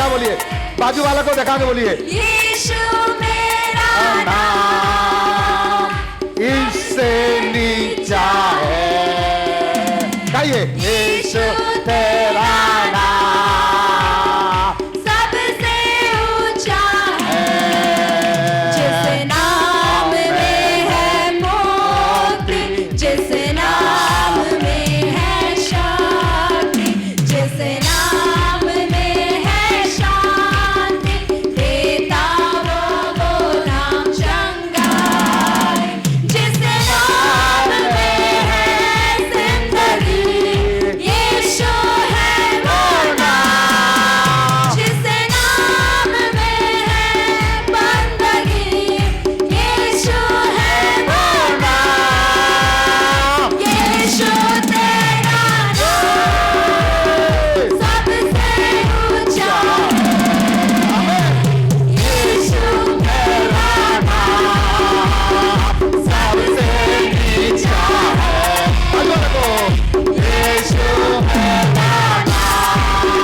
बोलिए, बाजू वाला को दिखा के बोलिए, यीशु मेरा नाम इससे नीचा है। गाइए, यीशु तेरा नाम सबसे ऊंचा है। जिस नाम में है मोक्ति, जिस नाम में है शक्ति, जिस नाम में है शांति, देता वो नाम चंगा है। जिस नाम में है जिंदगी, यीशु है वो नाम। जिस नाम में है बंदगी, यीशु है वो नाम। यीशु तेरा नाम सबसे ऊंचा है। यीशु तेरा नाम सबसे नीचा है। यीशु मेरा नाम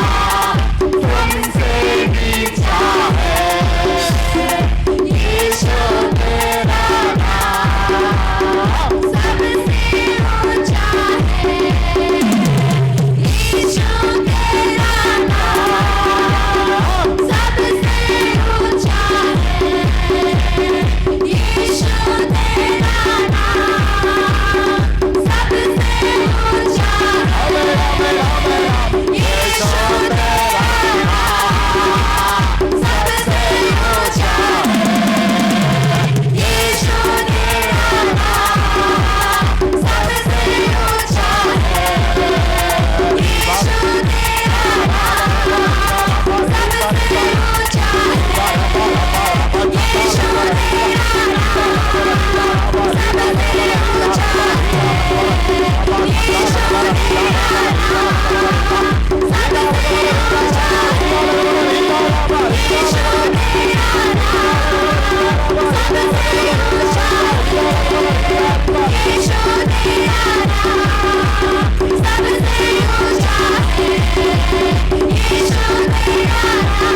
तुमसे नीचा है। यीशु तेरा नाम सबसे ऊंचा है। यीशु तेरा नाम सबसे ऊंचा है। यीशु तेरा नाम सबसे ऊंचा है। यीशु तेरा नाम सबसे ऊंचा है। यीशु तेरा नाम सबसे ऊंचा है। यीशु तेरा नाम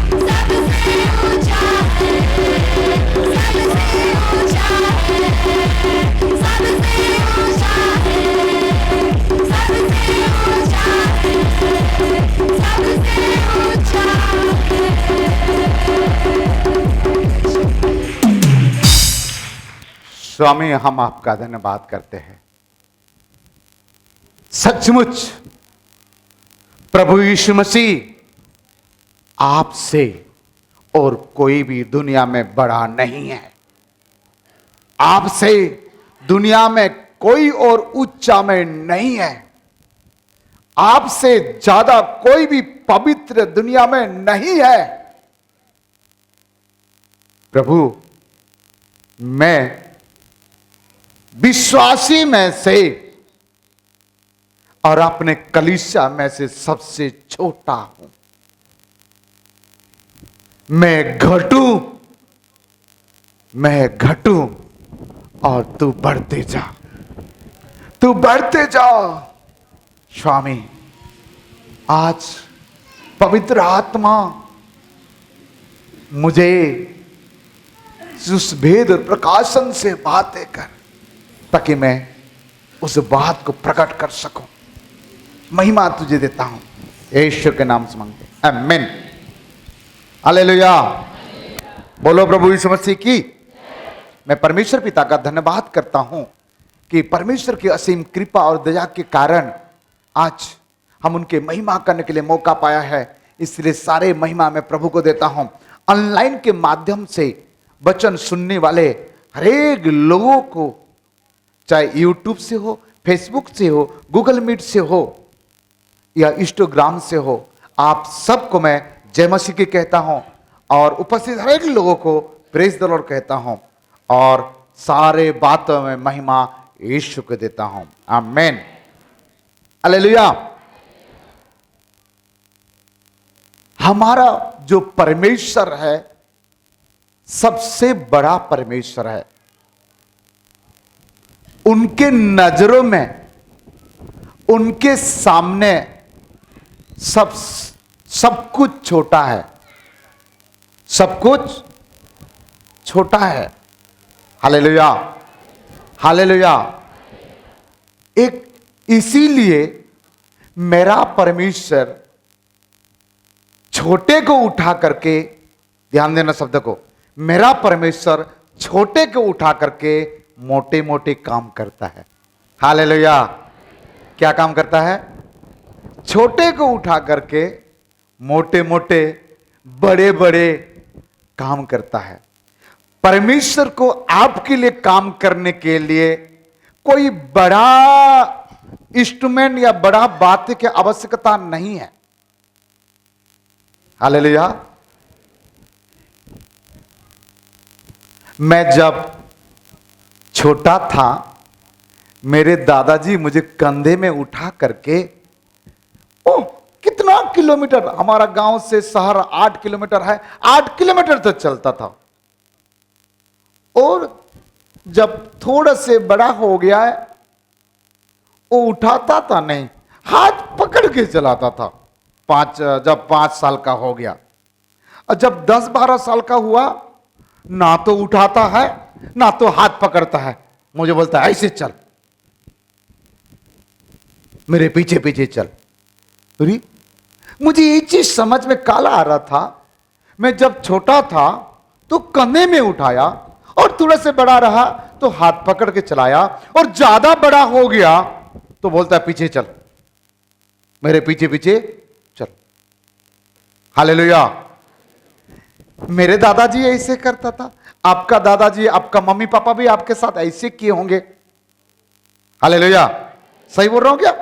सबसे ऊंचा है। यीशु तेरा नाम सबसे ऊंचा है। यीशु स्वामी, हम आपका धन्यवाद करते हैं। सचमुच प्रभु यीशु मसीह आपसे और कोई भी दुनिया में बड़ा नहीं है। आपसे दुनिया में कोई और ऊंचा में नहीं है। आपसे ज्यादा कोई भी पवित्र दुनिया में नहीं है। प्रभु, मैं विश्वासी में से और अपने कलीसिया में से सबसे छोटा हूं। मैं घटूं और तू बढ़ते जा, तू बढ़ते जा। स्वामी, आज पवित्र आत्मा मुझे उस भेद और प्रकाशन से बातें कर, ताकि मैं उस बात को प्रकट कर सकूं। महिमा तुझे देता हूं, यीशु के नाम से मांगते, आमीन। हालेलुया। बोलो प्रभु यीशु मसीह की। मैं परमेश्वर पिता का धन्यवाद करता हूं कि परमेश्वर की असीम कृपा और दया के कारण आज हम उनके महिमा करने के लिए मौका पाया है। इसलिए सारे महिमा मैं प्रभु को देता हूं। ऑनलाइन के माध्यम से वचन सुनने वाले हरेक लोगों को, चाहे यूट्यूब से हो, फेसबुक से हो, गूगल मीट से हो या इंस्टाग्राम से हो, आप सबको मैं जय मसीह की कहता हूं और उपस्थित हरेक लोगों को प्रेज द लॉर्ड कहता हूं और सारे बातों में महिमा यीशु को देता हूं। आमीन। हालेलुया। हमारा जो परमेश्वर है सबसे बड़ा परमेश्वर है। उनके नजरों में, उनके सामने सब सब कुछ छोटा है, सब कुछ छोटा है। Hallelujah, hallelujah. एक इसीलिए मेरा परमेश्वर छोटे को उठा करके, ध्यान देना शब्द को, मेरा परमेश्वर छोटे को उठा करके मोटे मोटे काम करता है। हालेलुया। क्या काम करता है? छोटे को उठा करके मोटे मोटे बड़े बड़े काम करता है। परमेश्वर को आपके लिए काम करने के लिए कोई बड़ा इंस्ट्रूमेंट या बड़ा बात की आवश्यकता नहीं है। हालेलुया। मैं जब छोटा था, मेरे दादाजी मुझे कंधे में उठा करके, ओह कितना किलोमीटर, हमारा गांव से शहर 8 किलोमीटर है, 8 किलोमीटर तक चलता था। और जब थोड़ा से बड़ा हो गया है, वो उठाता था नहीं, हाथ पकड़ के चलाता था। जब 5 साल का हो गया, और जब 10-12 साल का हुआ, ना तो उठाता है ना तो हाथ पकड़ता है, मुझे बोलता है ऐसे चल, मेरे पीछे पीछे चल। अरे मुझे ये चीज समझ में काला आ रहा था। मैं जब छोटा था तो कंधे में उठाया, और थोड़ा से बड़ा रहा तो हाथ पकड़ के चलाया, और ज्यादा बड़ा हो गया तो बोलता है पीछे चल, मेरे पीछे पीछे चल। हालेलुया। मेरे दादाजी ऐसे करता था, आपका दादाजी, आपका मम्मी पापा भी आपके साथ ऐसे किए होंगे। हालेलुया। सही बोल रहा हूं क्या?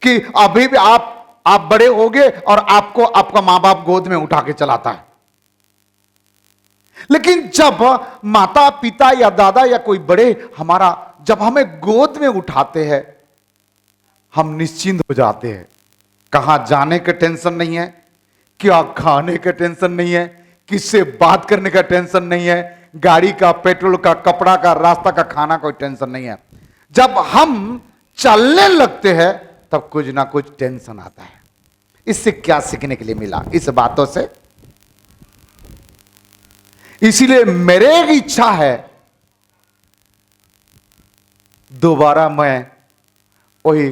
कि अभी भी आप बड़े हो गए और आपको आपका मां बाप गोद में उठा के चलाता है। लेकिन जब माता पिता या दादा या कोई बड़े जब हमें गोद में उठाते हैं, हम निश्चिंत हो जाते हैं। कहां जाने का टेंशन नहीं है, क्या खाने का टेंशन नहीं है, किससे बात करने का टेंशन नहीं है, गाड़ी का, पेट्रोल का, कपड़ा का, रास्ता का, खाना कोई टेंशन नहीं है। जब हम चलने लगते हैं तब कुछ ना कुछ टेंशन आता है। इससे क्या सीखने के लिए मिला इस बातों से? इसीलिए मेरे एक इच्छा है, दोबारा मैं वही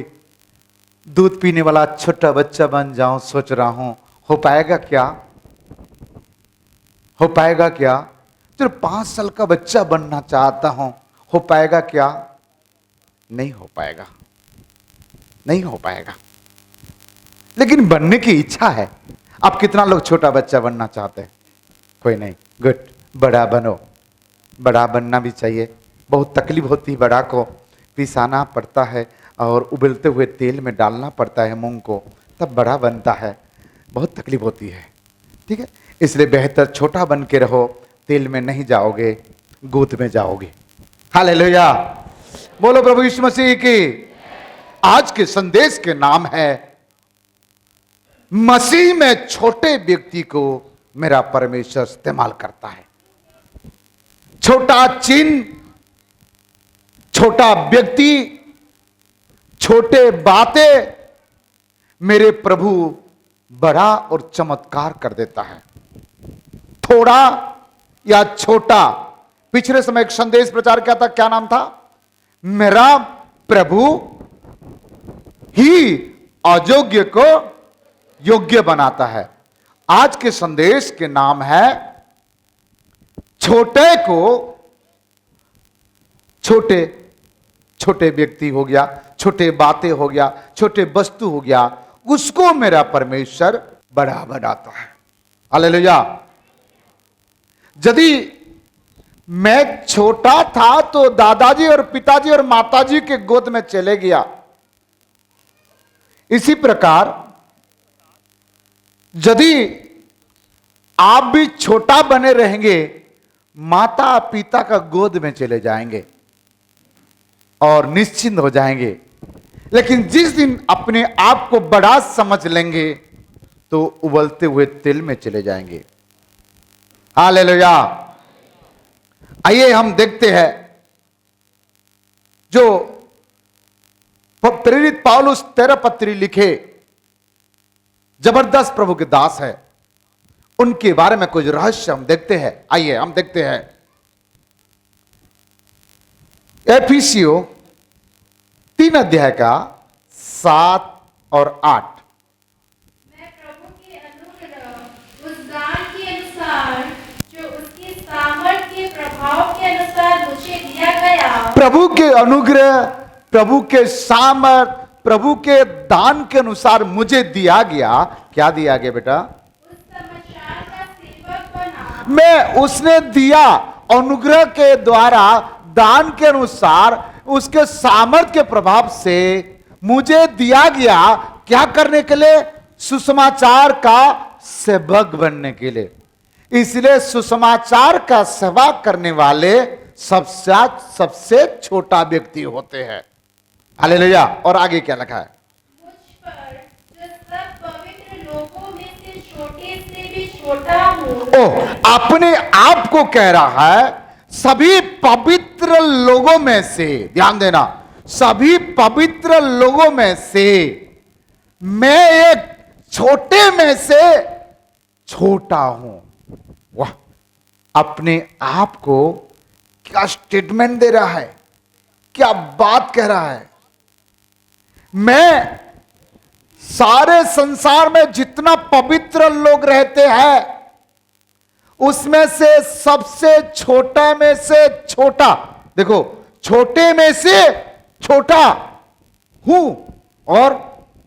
दूध पीने वाला छोटा बच्चा बन जाऊं, सोच रहा हूं। हो पाएगा क्या? हो पाएगा क्या? जो 5 साल का बच्चा बनना चाहता हूं, हो पाएगा क्या? नहीं हो पाएगा, नहीं हो पाएगा। लेकिन बनने की इच्छा है। आप कितना लोग छोटा बच्चा बनना चाहते हैं? कोई नहीं, गुड, बड़ा बनो। बड़ा बनना भी चाहिए। बहुत तकलीफ होती है, बड़ा को पिसाना पड़ता है और उबलते हुए तेल में डालना पड़ता है मूंग को, तब बड़ा बनता है। बहुत तकलीफ होती है, ठीक है। इसलिए बेहतर छोटा बन के रहो, तेल में नहीं जाओगे, गोद में जाओगे। हालेलुया। बोलो प्रभु यीशु मसीह की। आज के संदेश के नाम है, मसीह में छोटे व्यक्ति को मेरा परमेश्वर इस्तेमाल करता है। छोटा चिन्ह, छोटा व्यक्ति, छोटे बातें मेरे प्रभु बड़ा और चमत्कार कर देता है। थोड़ा या छोटा। पिछले समय एक संदेश प्रचार किया था, क्या नाम था? मेरा प्रभु ही अयोग्य को योग्य बनाता है। आज के संदेश के नाम है, छोटे को, छोटे व्यक्ति हो गया, छोटे बातें हो गया, छोटे वस्तु हो गया, उसको मेरा परमेश्वर बड़ा बनाता है। हालेलुया। यदि मैं छोटा था तो दादाजी और पिताजी और माताजी के गोद में चले गया। इसी प्रकार यदि आप भी छोटा बने रहेंगे, माता पिता का गोद में चले जाएंगे और निश्चिंत हो जाएंगे। लेकिन जिस दिन अपने आप को बड़ा समझ लेंगे तो उबलते हुए तेल में चले जाएंगे। हालेलुया। आइए हम देखते हैं जो प्रेरित पौलुस 13 पत्री लिखे, जबरदस्त प्रभु के दास है, उनके बारे में कुछ रहस्य हम देखते हैं। आइए हम देखते हैं एफिसियों 3 अध्याय का 7 और 8। मैं प्रभु के अनुग्रह उस दान के अनुसार जो उसकी सामर्थ के प्रभाव के अनुसार मुझे दिया गया, प्रभु के अनुग्रह, प्रभु के सामर्थ, प्रभु के दान के अनुसार मुझे दिया गया। क्या दिया गया बेटा? उस समाचार का सेवक बना। मैं उसने दिया अनुग्रह के द्वारा, दान के अनुसार, उसके सामर्थ के प्रभाव से मुझे दिया गया। क्या करने के लिए? सुसमाचार का सेवक बनने के लिए। इसलिए सुसमाचार का सेवा करने वाले सबसे छोटा व्यक्ति होते हैं। हालेलुया। और आगे क्या लिखा है? मुझ पर जो सब पवित्र लोगों में से छोटे से भी छोटा हूँ। ओ, अपने आप को कह रहा है सभी पवित्र लोगों में से, ध्यान देना, सभी पवित्र लोगों में से मैं एक छोटे में से छोटा हूं। वाह, अपने आप को क्या स्टेटमेंट दे रहा है, क्या बात कह रहा है। मैं सारे संसार में जितना पवित्र लोग रहते हैं उसमें से सबसे छोटा में से छोटा, देखो, छोटे में से छोटा हूं। और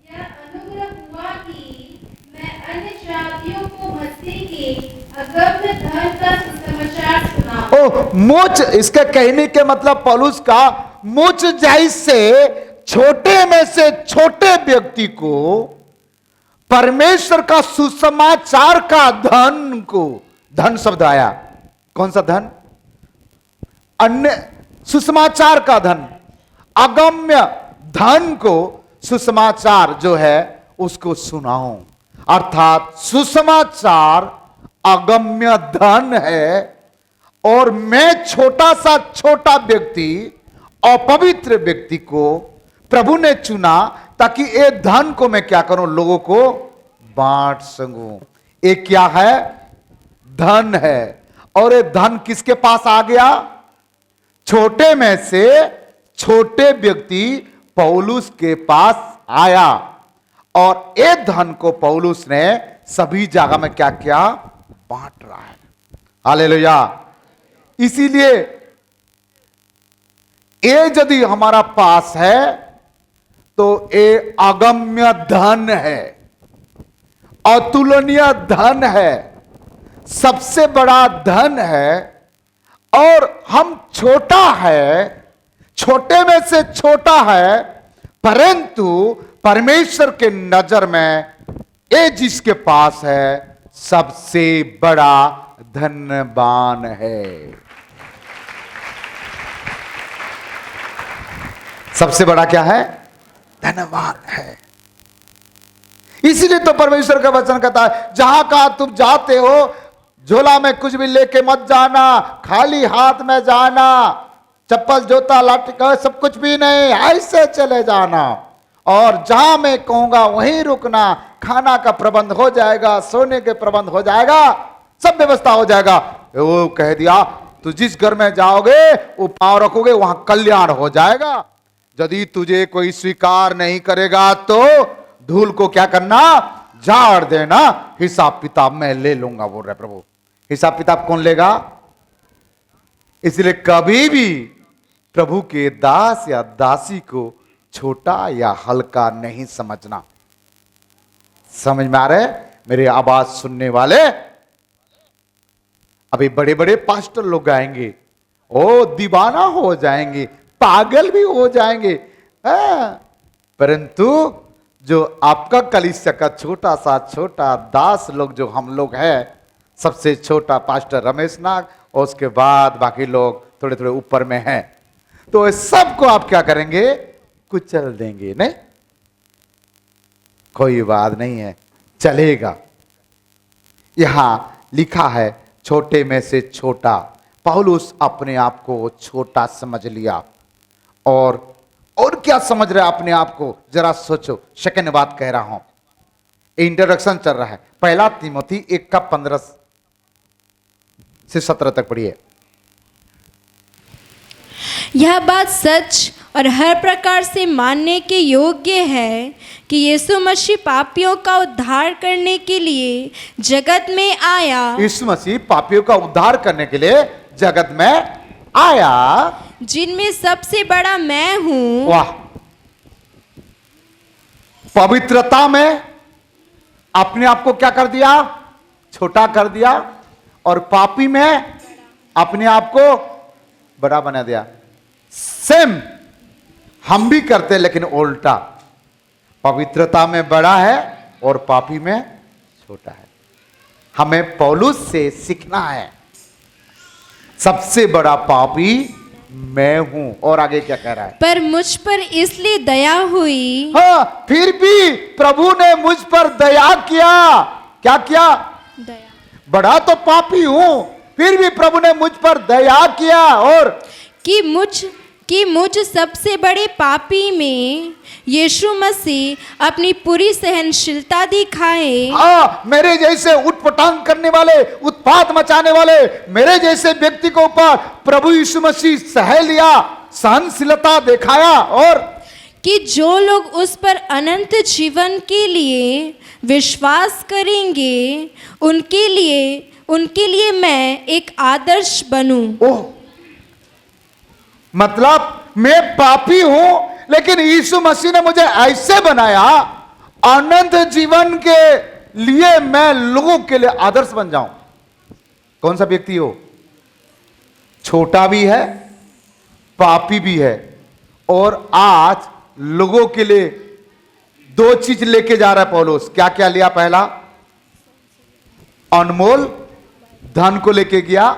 यह अनुग्रह हुआ कि मैं अन्य जातियों को मसीह के अगम्य धन का सुसमाचार सुनाऊं। ओ, मुझ, इसके कहने के मतलब पौलुस का मुझ जैसे छोटे में से छोटे व्यक्ति को परमेश्वर का सुसमाचार का धन को, धन शब्द आया, कौन सा धन? अन्य, सुसमाचार का धन, अगम्य धन को, सुसमाचार जो है उसको सुनाऊं। अर्थात सुसमाचार अगम्य धन है और मैं छोटा सा छोटा व्यक्ति, अपवित्र व्यक्ति को प्रभु ने चुना ताकि ये धन को मैं क्या करूं? लोगों को बांट सकूं। ये क्या है? धन है। और ये धन किसके पास आ गया? छोटे में से छोटे व्यक्ति पौलुस के पास आया और ये धन को पौलुस ने सभी जगह में क्या किया? बांट रहा है। हालेलुया। इसीलिए ये यदि हमारा पास है तो ये अगम्य धन है, अतुलनीय धन है, सबसे बड़ा धन है। और हम छोटा है, छोटे में से छोटा है, परंतु परमेश्वर के नजर में ये जिसके पास है सबसे बड़ा धनवान है। सबसे बड़ा क्या है? धनवान है। इसीलिए तो परमेश्वर का वचन कहता है जहां कहा तुम जाते हो झोला में कुछ भी लेके मत जाना, खाली हाथ में जाना, चप्पल जूता लाठी सब कुछ भी नहीं, ऐसे चले जाना। और जहां मैं कहूंगा वहीं रुकना, खाना का प्रबंध हो जाएगा, सोने के प्रबंध हो जाएगा, सब व्यवस्था हो जाएगा। वो कह दिया तू जिस घर में जाओगे वो पांव रखोगे वहां कल्याण हो जाएगा। यदि तुझे कोई स्वीकार नहीं करेगा तो धूल को क्या करना? झाड़ देना, हिसाब किताब मैं ले लूंगा, बोल रहे प्रभु। हिसाब किताब कौन लेगा? इसलिए कभी भी प्रभु के दास या दासी को छोटा या हल्का नहीं समझना। समझ में आ रहे मेरी आवाज सुनने वाले? अभी बड़े बड़े पास्टर लोग आएंगे, ओ दीवाना हो जाएंगे, पागल भी हो जाएंगे, परंतु जो आपका कलीसिया का छोटा सा छोटा दास लोग जो हम लोग हैं, सबसे छोटा पास्टर रमेश नाग और उसके बाद बाकी लोग थोड़े थोड़े ऊपर में हैं, तो सबको आप क्या करेंगे? कुचल देंगे। नहीं, कोई बात नहीं है, चलेगा। यहां लिखा है छोटे में से छोटा। पौलुस अपने आप को छोटा समझ लिया। और क्या समझ रहे अपने आप को? जरा सोचो। सेकंड बात कह रहा हूं, इंट्रोडक्शन चल रहा है। पहला तिमोथी 1:15 से 17 तक पढ़िए। यह बात सच और हर प्रकार से मानने के योग्य है कि यीशु मसीह पापियों का उद्धार करने के लिए जगत में आया, यीशु मसीह पापियों का उद्धार करने के लिए जगत में आया, जिनमें सबसे बड़ा मैं हूँ। वाह, पवित्रता में अपने आप को क्या कर दिया, छोटा कर दिया, और पापी में अपने आप को बड़ा बना दिया। सेम हम भी करते, लेकिन उल्टा, पवित्रता में बड़ा है और पापी में छोटा है। हमें पौलुस से सीखना है, सबसे बड़ा पापी मैं हूं। और आगे क्या कह रहा है, पर मुझ पर इसलिए दया हुई। हाँ, फिर भी प्रभु ने मुझ पर दया किया। क्या किया, दया बड़ा तो पापी हूं, फिर भी प्रभु ने मुझ पर दया किया। और कि मुझ सबसे बड़े पापी में यीशु मसीह अपनी पूरी सहनशीलता दिखाए। हाँ, मेरे जैसे उटपटांग करने वाले, उत्पात मचाने वाले, मेरे जैसे व्यक्ति को ऊपर प्रभु यीशु मसीह सह लिया, सहनशीलता दिखाया। और कि जो लोग उस पर अनंत जीवन के लिए विश्वास करेंगे, उनके लिए मैं एक आदर्श बनूं। ओह, मतलब मैं पापी हूं, लेकिन यीशु मसीह ने मुझे ऐसे बनाया, अनंत जीवन के लिए मैं लोगों के लिए आदर्श बन जाऊं। कौन सा व्यक्ति हो, छोटा भी है, पापी भी है, और आज लोगों के लिए दो चीज लेके जा रहा है पौलुस। क्या क्या लिया, पहला अनमोल धन को लेके गया,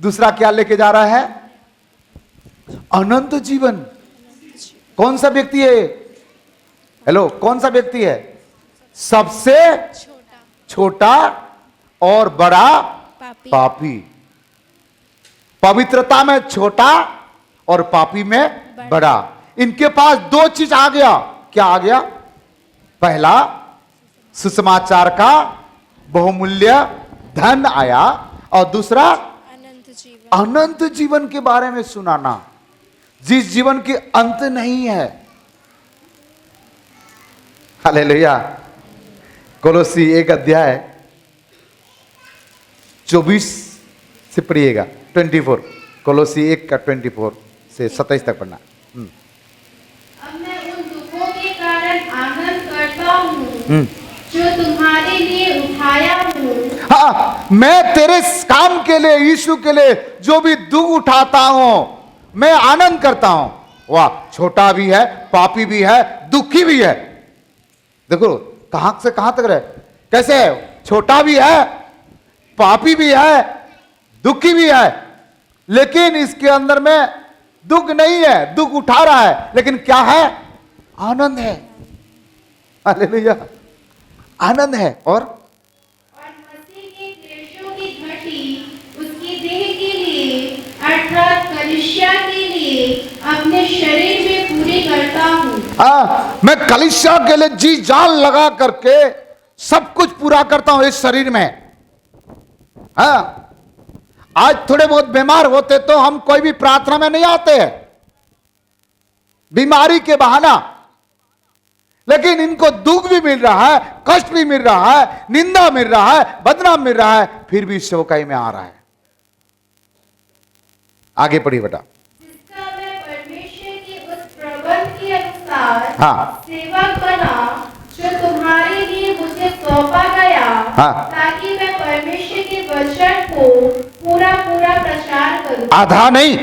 दूसरा क्या लेके जा रहा है, अनंत जीवन। कौन सा व्यक्ति है, हेलो, कौन सा व्यक्ति है, सबसे छोटा और बड़ा पापी। पवित्रता में छोटा और पापी में बड़ा। इनके पास दो चीज आ गया। क्या आ गया, पहला सुसमाचार का बहुमूल्य धन आया, और दूसरा अनंत जीवन के बारे में सुनाना, जिस जीवन के अंत नहीं है। हालेलुया। कोलोसी 1:24 से पढ़िएगा, 24। कोलोसी 1:24 से 27 तक पढ़ना। अब मैं उन दुखों के कारण आनंद करता हूँ जो तुम्हारे लिए उठाया हूँ। हाँ, मैं तेरे काम के लिए, यीशु के लिए जो भी दुख उठाता हूं, मैं आनंद करता हूं। वाह, छोटा भी है, पापी भी है, दुखी भी है। देखो कहां से कहां तक रहे, कैसे है, छोटा भी है, पापी भी है, दुखी भी है, लेकिन इसके अंदर में दुख नहीं है, दुख उठा रहा है, लेकिन क्या है, आनंद है। हालेलुया, आनंद है। और मसीह के क्लेशों की घटी उसकी देह के लिए अर्थात कलीसिया के लिए अपने शरीर में पूरी करता हूँ। मैं कलीसिया के लिए जी जान लगा करके सब कुछ पूरा करता हूं इस शरीर में। हाँ, आज थोड़े बहुत बीमार होते तो हम कोई भी प्रार्थना में नहीं आते हैं, बीमारी के बहाना, लेकिन इनको दुख भी मिल रहा है, कष्ट भी मिल रहा है, निंदा मिल रहा है, बदनाम मिल रहा है, फिर भी सेवकाई में आ रहा है। आगे पढ़िए बेटा। जिसका मैं परमेश्वर के उस प्रबंध के अनुसार हाँ। सेवक बना जो तुम्हारे लिए मुझे सौंपा गया, हाँ। ताकि मैं परमेश्वर के वचन को पूरा पूरा प्रचार करूं। आधा नहीं,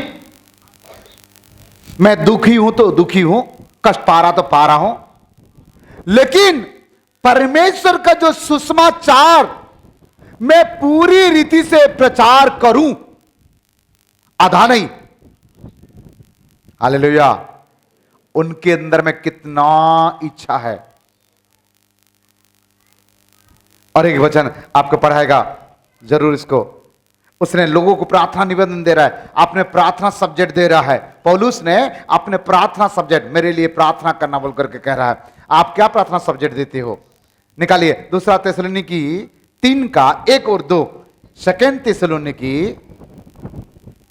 मैं दुखी हूं तो दुखी हूं, कष्ट पा रहा तो पा रहा हूं, लेकिन परमेश्वर का जो सुसमाचार मैं पूरी रीति से प्रचार करूं, आधा नहीं। हालेलुया। उनके अंदर में कितना इच्छा है। और एक वचन आपको पढ़ाएगा जरूर इसको। उसने लोगों को प्रार्थना निवेदन दे रहा है, अपने प्रार्थना सब्जेक्ट दे रहा है। पौलुस ने अपने प्रार्थना सब्जेक्ट, मेरे लिए प्रार्थना करना बोल करके कह रहा है। आप क्या प्रार्थना सब्जेक्ट देते हो? निकालिए दूसरा थिस्सलुनीकी 3 का 1 और 2। सेकंड थिस्सलुनीकी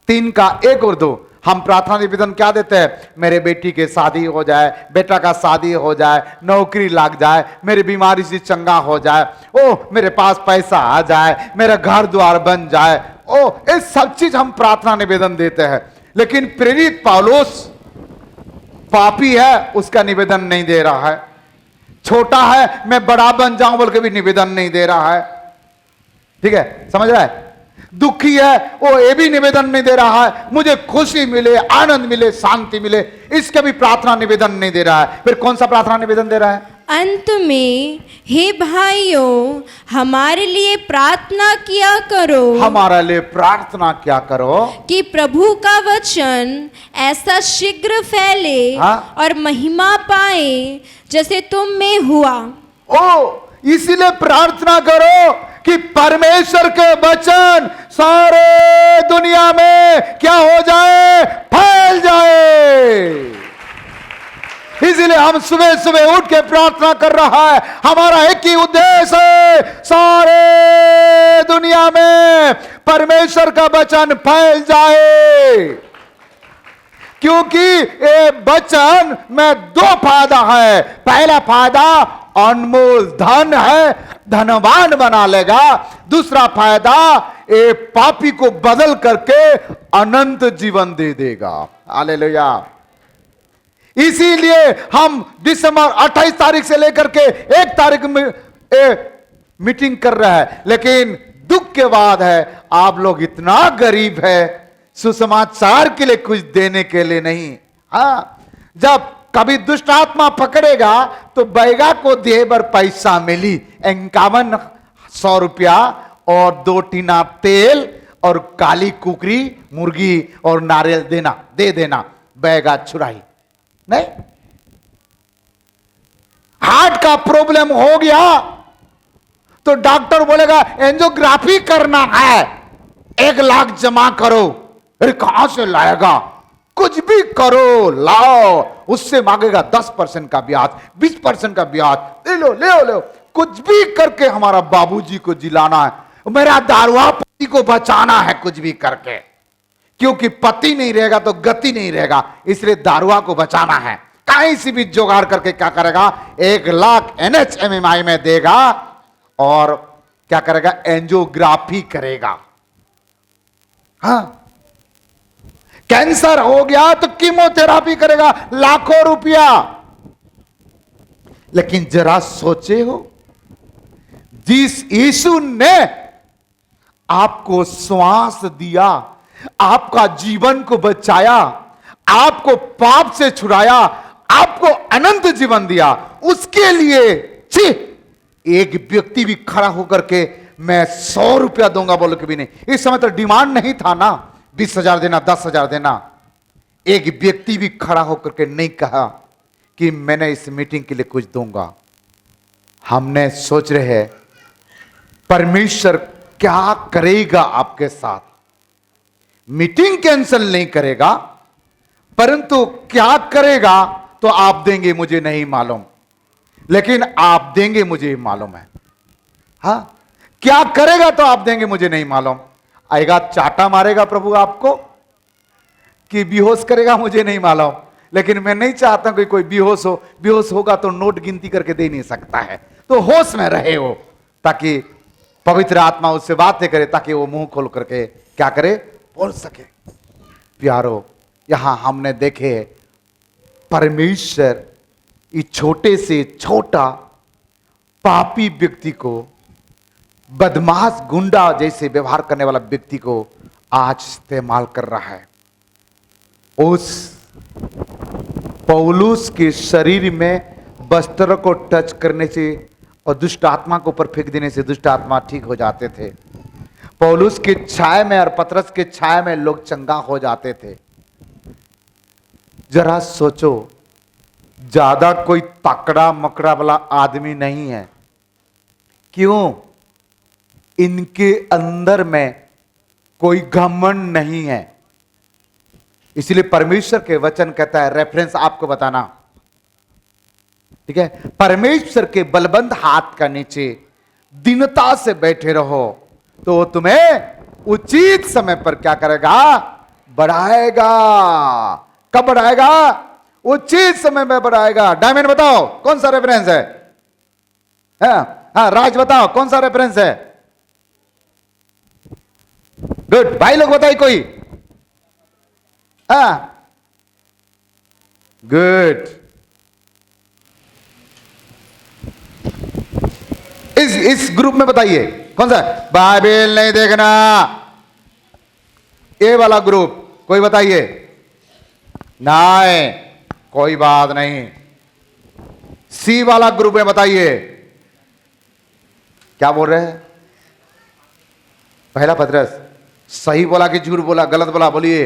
3 का 1 और 2। हम प्रार्थना निवेदन क्या देते हैं? मेरे बेटी के शादी हो जाए, बेटा का शादी हो जाए, नौकरी लग जाए, मेरी बीमारी से चंगा हो जाए, ओ मेरे पास पैसा आ जाए, मेरा घर द्वार बन जाए, ओ ये सब चीज हम प्रार्थना निवेदन देते हैं। लेकिन प्रेरित पौलुस पापी है, उसका निवेदन नहीं दे रहा है। छोटा है, मैं बड़ा बन जाऊं बोल के भी निवेदन नहीं दे रहा है। ठीक है, समझ रहा है? दुखी है, वो ये भी निवेदन नहीं दे रहा है मुझे खुशी मिले, आनंद मिले, शांति मिले, इसका भी प्रार्थना निवेदन नहीं दे रहा है। फिर कौन सा प्रार्थना निवेदन दे रहा है? अंत में हे भाइयों, हमारे लिए प्रार्थना किया करो, हमारा लिए प्रार्थना क्या करो कि प्रभु का वचन ऐसा शीघ्र फैले हाँ? और महिमा पाए जैसे तुम में हुआ। ओ इसीलिए प्रार्थना करो कि परमेश्वर के वचन सारे दुनिया में क्या हो जाए? फैल जाए। इसीलिए हम सुबह सुबह उठ के प्रार्थना कर रहा है। हमारा एक ही उद्देश्य है, सारे दुनिया में परमेश्वर का वचन फैल जाए। क्योंकि ये वचन में 2 फायदा है। पहला फायदा अनमोल धन है, धनवान बना लेगा। दूसरा फायदा ये पापी को बदल करके अनंत जीवन दे देगा। हालेलुया। इसीलिए हम दिसंबर 28 तारीख से लेकर के 1 तारीख में मीटिंग कर रहे हैं। लेकिन दुख के बाद है, आप लोग इतना गरीब है, सुसमाचार के लिए कुछ देने के लिए नहीं। हाँ, जब कभी दुष्ट आत्मा पकड़ेगा तो बैगा को देह पर पैसा मिली 5100 रुपया और 2 टीना तेल और काली कुकरी मुर्गी और नारियल देना, दे देना, बैगा छुराई नहीं। हार्ट का प्रॉब्लम हो गया तो डॉक्टर बोलेगा एंजियोग्राफी करना है, 1 लाख जमा करो। अरे कहां से लाएगा? कुछ भी करो, लाओ। उससे मांगेगा 10% का ब्याज, 20% का ब्याज, ले लो ले लो ले लो। कुछ भी करके हमारा बाबूजी को जिलाना है, मेरा दारुआ पति को बचाना है, कुछ भी करके। क्योंकि पति नहीं रहेगा तो गति नहीं रहेगा, इसलिए दारुआ को बचाना है। कहीं से भी जुगाड़ करके क्या करेगा? 1 लाख NHMMI में देगा और क्या करेगा? एंजियोग्राफी करेगा। हाँ, कैंसर हो गया तो कीमोथेरापी करेगा, लाखों रुपया। लेकिन जरा सोचे हो, जिस यीशु ने आपको श्वास दिया, आपका जीवन को बचाया, आपको पाप से छुड़ाया, आपको अनंत जीवन दिया, उसके लिए एक व्यक्ति भी खड़ा होकर के मैं 100 रुपया दूंगा बोल के भी नहीं। इस समय तो डिमांड नहीं था ना, 20,000 देना, 10,000 देना। एक व्यक्ति भी खड़ा होकर के नहीं कहा कि मैंने इस मीटिंग के लिए कुछ दूंगा। हमने सोच रहे हैं परमेश्वर क्या करेगा आपके साथ। मीटिंग कैंसिल नहीं करेगा, परंतु क्या करेगा तो आप देंगे मुझे नहीं मालूम, लेकिन आप देंगे मुझे मालूम है। हाँ, क्या करेगा तो आप देंगे मुझे नहीं मालूम। आएगा चाटा मारेगा प्रभु आपको कि बेहोश करेगा मुझे नहीं मालूम। लेकिन मैं नहीं चाहता कि कोई बेहोश हो। बेहोश होगा तो नोट गिनती करके दे नहीं सकता है, तो होश में रहे हो, ताकि पवित्र आत्मा उससे बातें करे, ताकि वो मुंह खोल करके क्या करे? बोल सके। प्यारो, यहां हमने देखे परमेश्वर इस छोटे से छोटा पापी व्यक्ति को, बदमाश गुंडा जैसे व्यवहार करने वाला व्यक्ति को आज इस्तेमाल कर रहा है। उस पौलुस के शरीर में वस्त्र को टच करने से और दुष्ट आत्मा को ऊपर फेंक देने से दुष्ट आत्मा ठीक हो जाते थे। पौलुस के छाया में और पतरस के छाया में लोग चंगा हो जाते थे। जरा सोचो, ज्यादा कोई तकड़ा मकड़ा वाला आदमी नहीं है। क्यों? इनके अंदर में कोई घमंड नहीं है। इसलिए परमेश्वर के वचन कहता है, रेफरेंस आपको बताना, ठीक है, परमेश्वर के बलबंद हाथ का नीचे दीनता से बैठे रहो तो वो तुम्हें उचित समय पर क्या करेगा, बढ़ाएगा। कब बढ़ाएगा? उचित समय में बढ़ाएगा। डायमंड बताओ कौन सा रेफरेंस है? हाँ, राज बताओ कौन सा रेफरेंस है? गुड, भाई लोग बताइए कोई। हाँ, गुड। इस ग्रुप में बताइए कौन सा? बाइबल नहीं देखना, ए वाला ग्रुप कोई बताइए। नहीं, कोई बात नहीं। सी वाला ग्रुप में बताइए क्या बोल रहे हैं? पहला पत्रस सही बोला कि झूठ बोला, गलत बोला? बोलिए।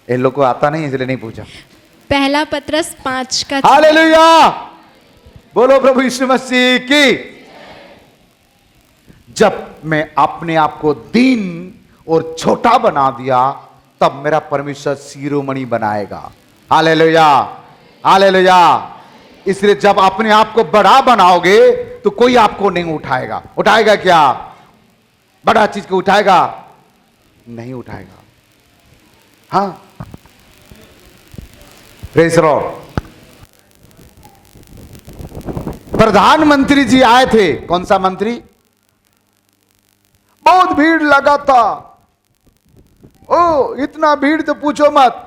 इन लोग को आता नहीं इसलिए नहीं पूछा। पहला पत्रस 5 का। हालेलुया, बोलो प्रभु यीशु मसीह की। जब मैं अपने आप को दीन और छोटा बना दिया तब मेरा परमेश्वर शिरोमणि बनाएगा। Hallelujah, hallelujah. इसलिए जब अपने आप को बड़ा बनाओगे तो कोई आपको नहीं उठाएगा। उठाएगा क्या? बड़ा चीज को उठाएगा? नहीं उठाएगा। हाँ, प्रेज़ द लॉर्ड। प्रधानमंत्री जी आए थे। कौन सा मंत्री? बहुत भीड़ लगा था। ओ, इतना भीड़ तो पूछो मत।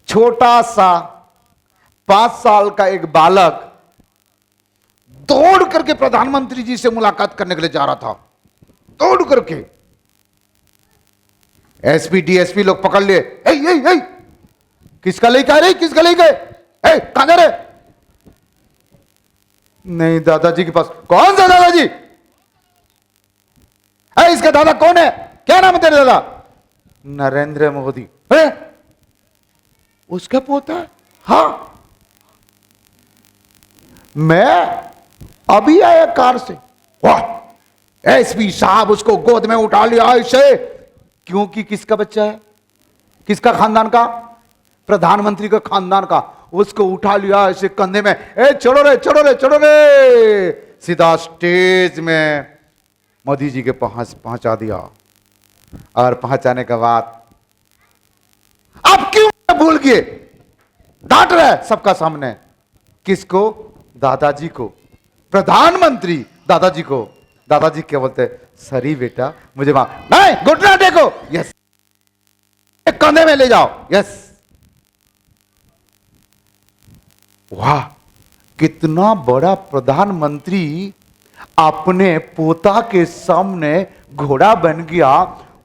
छोटा सा 5 साल का एक बालक दौड़ करके प्रधानमंत्री जी से मुलाकात करने के लिए जा रहा था। दौड़ करके एसपी डीएसपी लोग पकड़ लिए। किसका लेकर आ रहे? किसका लेकर? कहां जा रहे? नहीं, दादाजी के पास। कौन सा दादाजी? इसका दादा कौन है? क्या नाम है तेरे दादा? नरेंद्र मोदी। उसका पोता है? हाँ, मैं अभी आया कार से। वाह, एसपी साहब उसको गोद में उठा लिया इसे। क्योंकि किसका बच्चा है? किसका खानदान का? प्रधानमंत्री का खानदान का। उसको उठा लिया इसे कंधे में। चढ़ो रे, चढ़ो रे, चढ़ो रे। सीधा स्टेज में मोदी जी के पास पहुंचा दिया। और पहुंचाने के बाद आप क्यों भूल गए? डांट रहे सबका सामने। किसको? दादाजी को। प्रधानमंत्री दादाजी को। दादाजी क्या बोलते? सॉरी बेटा, मुझे माफ। नहीं, घुटना टेको। यस। कंधे में ले जाओ। यस। वाह, कितना बड़ा प्रधानमंत्री अपने पोता के सामने घोड़ा बन गया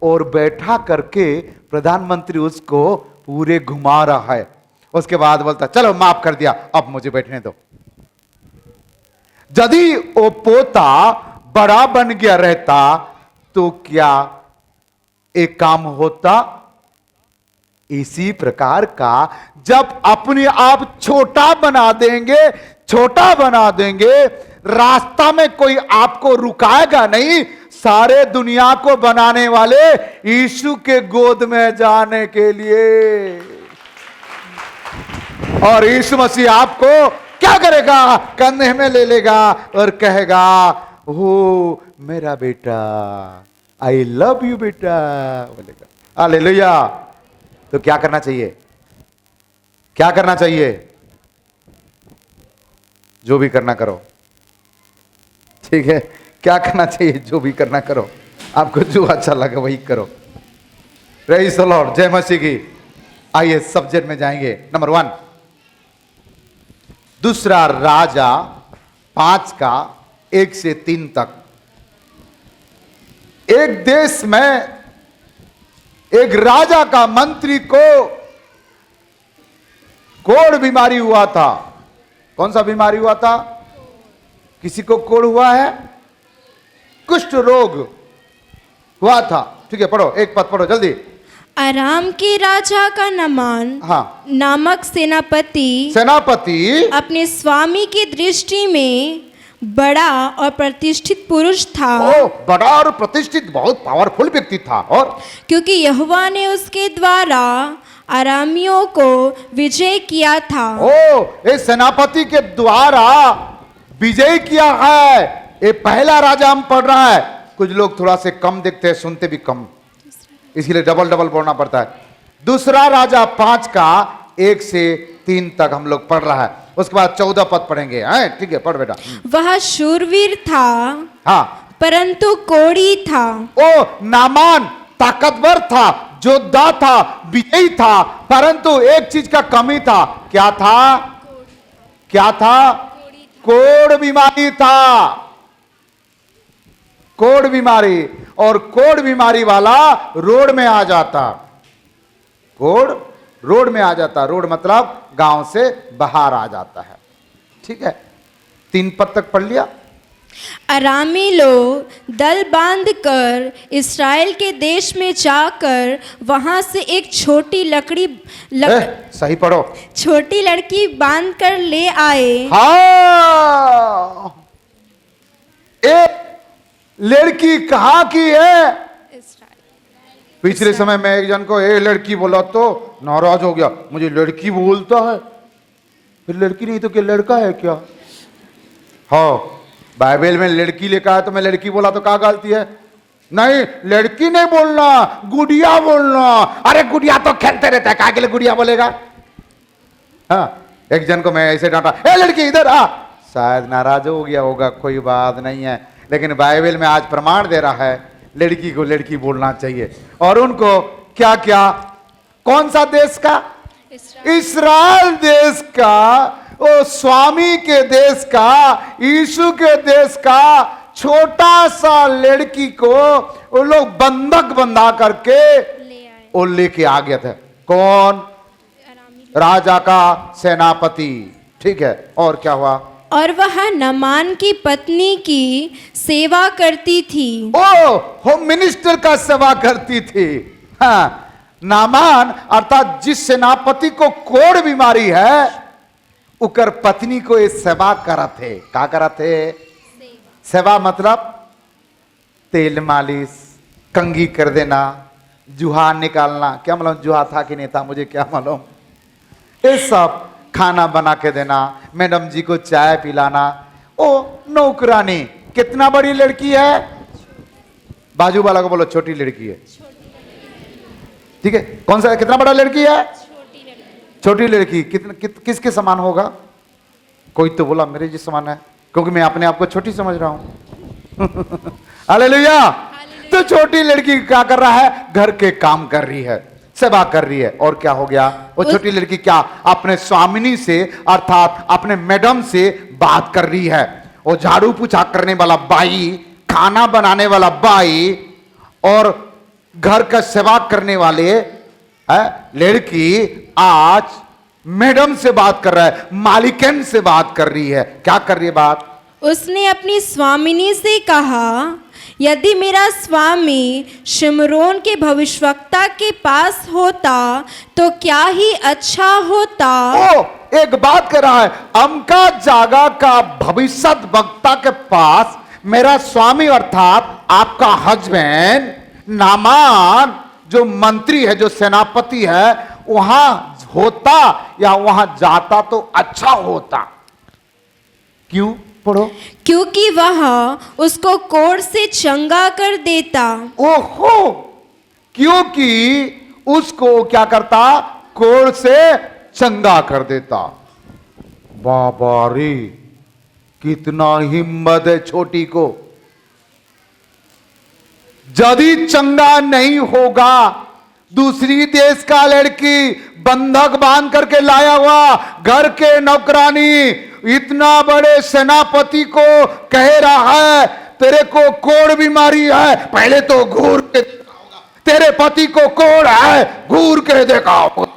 और बैठा करके प्रधानमंत्री उसको पूरे घुमा रहा है। उसके बाद बोलता चलो माफ कर दिया, अब मुझे बैठने दो। यदि वो पोता बड़ा बन गया रहता तो क्या एक काम होता? इसी प्रकार का जब अपने आप छोटा बना देंगे, छोटा बना देंगे, रास्ता में कोई आपको रुकाएगा नहीं। सारे दुनिया को बनाने वाले यीशु के गोद में जाने के लिए। और यीशु मसीह आपको क्या करेगा? कंधे में ले लेगा और कहेगा, ओ मेरा बेटा, आई लव यू बेटा, बोलेगा। हालेलुया। तो क्या करना चाहिए? क्या करना चाहिए? जो भी करना करो। ठीक है, क्या करना चाहिए? जो भी करना करो। आपको जो अच्छा लगे वही करो। प्रेज़ द लॉर्ड, जय मसीह की। आइए सब्जेक्ट में जाएंगे। नंबर 1, दूसरा राजा 5 का 1 से 3 तक। एक देश में एक राजा का मंत्री को कोढ़ बीमारी हुआ था। कौन सा बीमारी हुआ था? किसी को कोढ़ हुआ है? कुष्ठ रोग हुआ था। ठीक है, पढ़ो, एक पद पढ़ो जल्दी। अराम के राजा का नमान हाँ, नामक सेनापति अपने स्वामी की दृष्टि में बड़ा और प्रतिष्ठित पुरुष था। ओ, बड़ा और प्रतिष्ठित, बहुत पावरफुल व्यक्ति था। और क्योंकि यहोवा ने उसके द्वारा अरामियों को विजय किया था। ओ, इस सेनापति के द्वारा विजय किया है। ये पहला राजा हम पढ़ रहा है। कुछ लोग थोड़ा से कम देखते हैं, सुनते भी कम, इसलिए डबल डबल बोलना पड़ता है। दूसरा राजा 5 का 1 से 3 तक हम लोग पढ़ रहा है। उसके बाद 14 पद पढ़ेंगे। ठीक है, पढ़ बेटा। वह शूरवीर था, हाँ, परंतु कोढ़ी था। ओ नामान ताकतवर था, योद्धा था, विजयी था, परंतु एक चीज का कमी था। क्या था? क्या था? कोढ़ बीमारी था। कोढ़ बीमारी, और कोढ़ बीमारी वाला रोड में आ जाता। कोढ़ रोड में आ जाता। रोड मतलब गांव से बाहर आ जाता है। ठीक है, 3 पद तक पढ़ लिया। अरामी लोग दल बांधकर इस्राएल के देश में जाकर वहां से एक छोटी सही पढ़ो। छोटी लड़की बांधकर ले आए। हाँ, एक लड़की कहाँ की है? पिछले समय में एक जन को ए लड़की बोला तो नाराज हो गया, मुझे लड़की बोलता है। फिर लड़की नहीं तो क्या लड़का है क्या? हाँ, बाइबल में लड़की लिखा है तो मैं लड़की बोला तो क्या गलती है? नहीं, लड़की नहीं बोलना, गुड़िया बोलना। अरे गुड़िया तो खेलते रहता है, क्या के लिए गुड़िया बोलेगा? हाँ, एक जन को मैं ऐसे डांटा, ए लड़की इधर आ। शायद नाराज हो गया होगा, कोई बात नहीं है, लेकिन बाइबल में आज प्रमाण दे रहा है लड़की को लड़की बोलना चाहिए। और उनको क्या क्या, कौन सा देश का? इस्राएल देश का, ओ स्वामी के देश का, यीशु के देश का छोटा सा लड़की को वो लोग बंधक बंधा करके वो लेके आ गए थे। कौन? राजा का सेनापति। ठीक है, और क्या हुआ? और वह नमान की पत्नी की सेवा करती थी। ओ, होम मिनिस्टर का सेवा करती थी। हाँ, नामान अर्थात जिस सेनापति को कोढ़ बीमारी है, उकर पत्नी को ये सेवा करा थे। क्या करा थे? सेवा मतलब तेल मालिश, कंघी कर देना, जुहा निकालना। क्या मालूम जुहा था कि नहीं था, मुझे क्या मालूम। ये सब खाना बना के देना, मैडम जी को चाय पिलाना। ओ नौकरानी। कितना बड़ी लड़की है? बाजू वाला को बोलो छोटी लड़की है। ठीक है, कौन सा, कितना बड़ा लड़की है? छोटी लड़की। किसके समान होगा? कोई तो बोला मेरे जी समान है, क्योंकि मैं अपने आप को छोटी समझ रहा हूं। हालेलुया। तो छोटी लड़की क्या कर रहा है? घर के काम कर रही है, सेवा कर रही है। और क्या हो गया? वो छोटी लड़की क्या अपने स्वामिनी से अर्थात अपने मैडम से बात कर रही है। वो झाड़ू पोछा करने वाला बाई, खाना बनाने वाला बाई और घर का सेवा करने वाले लड़की आज मैडम से बात कर रहा है, मालिकन से बात कर रही है। क्या कर रही है बात? उसने अपनी स्वामिनी से कहा, यदि मेरा स्वामी शिमरोन के भविष्यवक्ता के पास होता तो क्या ही अच्छा होता। ओ, एक बात कर रहा है, अमका जागा का भविष्यवक्ता के पास मेरा स्वामी अर्थात आपका हस्बैंड नामान जो मंत्री है, जो सेनापति है, वहां होता या वहां जाता तो अच्छा होता। क्यों? पढ़ो। क्योंकि वह उसको कोढ़ से चंगा कर देता। ओहो, क्योंकि उसको क्या करता? कोढ़ से चंगा कर देता। बाबा रे, कितना हिम्मत है छोटी को। यदि चंगा नहीं होगा, दूसरी देश का लड़की बंधक बांध करके लाया हुआ घर के नौकरानी इतना बड़े सेनापति को कह रहा है तेरे को कोढ़ बीमारी है, पहले तो घूर के देखा होगा, तेरे पति को कोढ़ है, घूर के देखा होगा।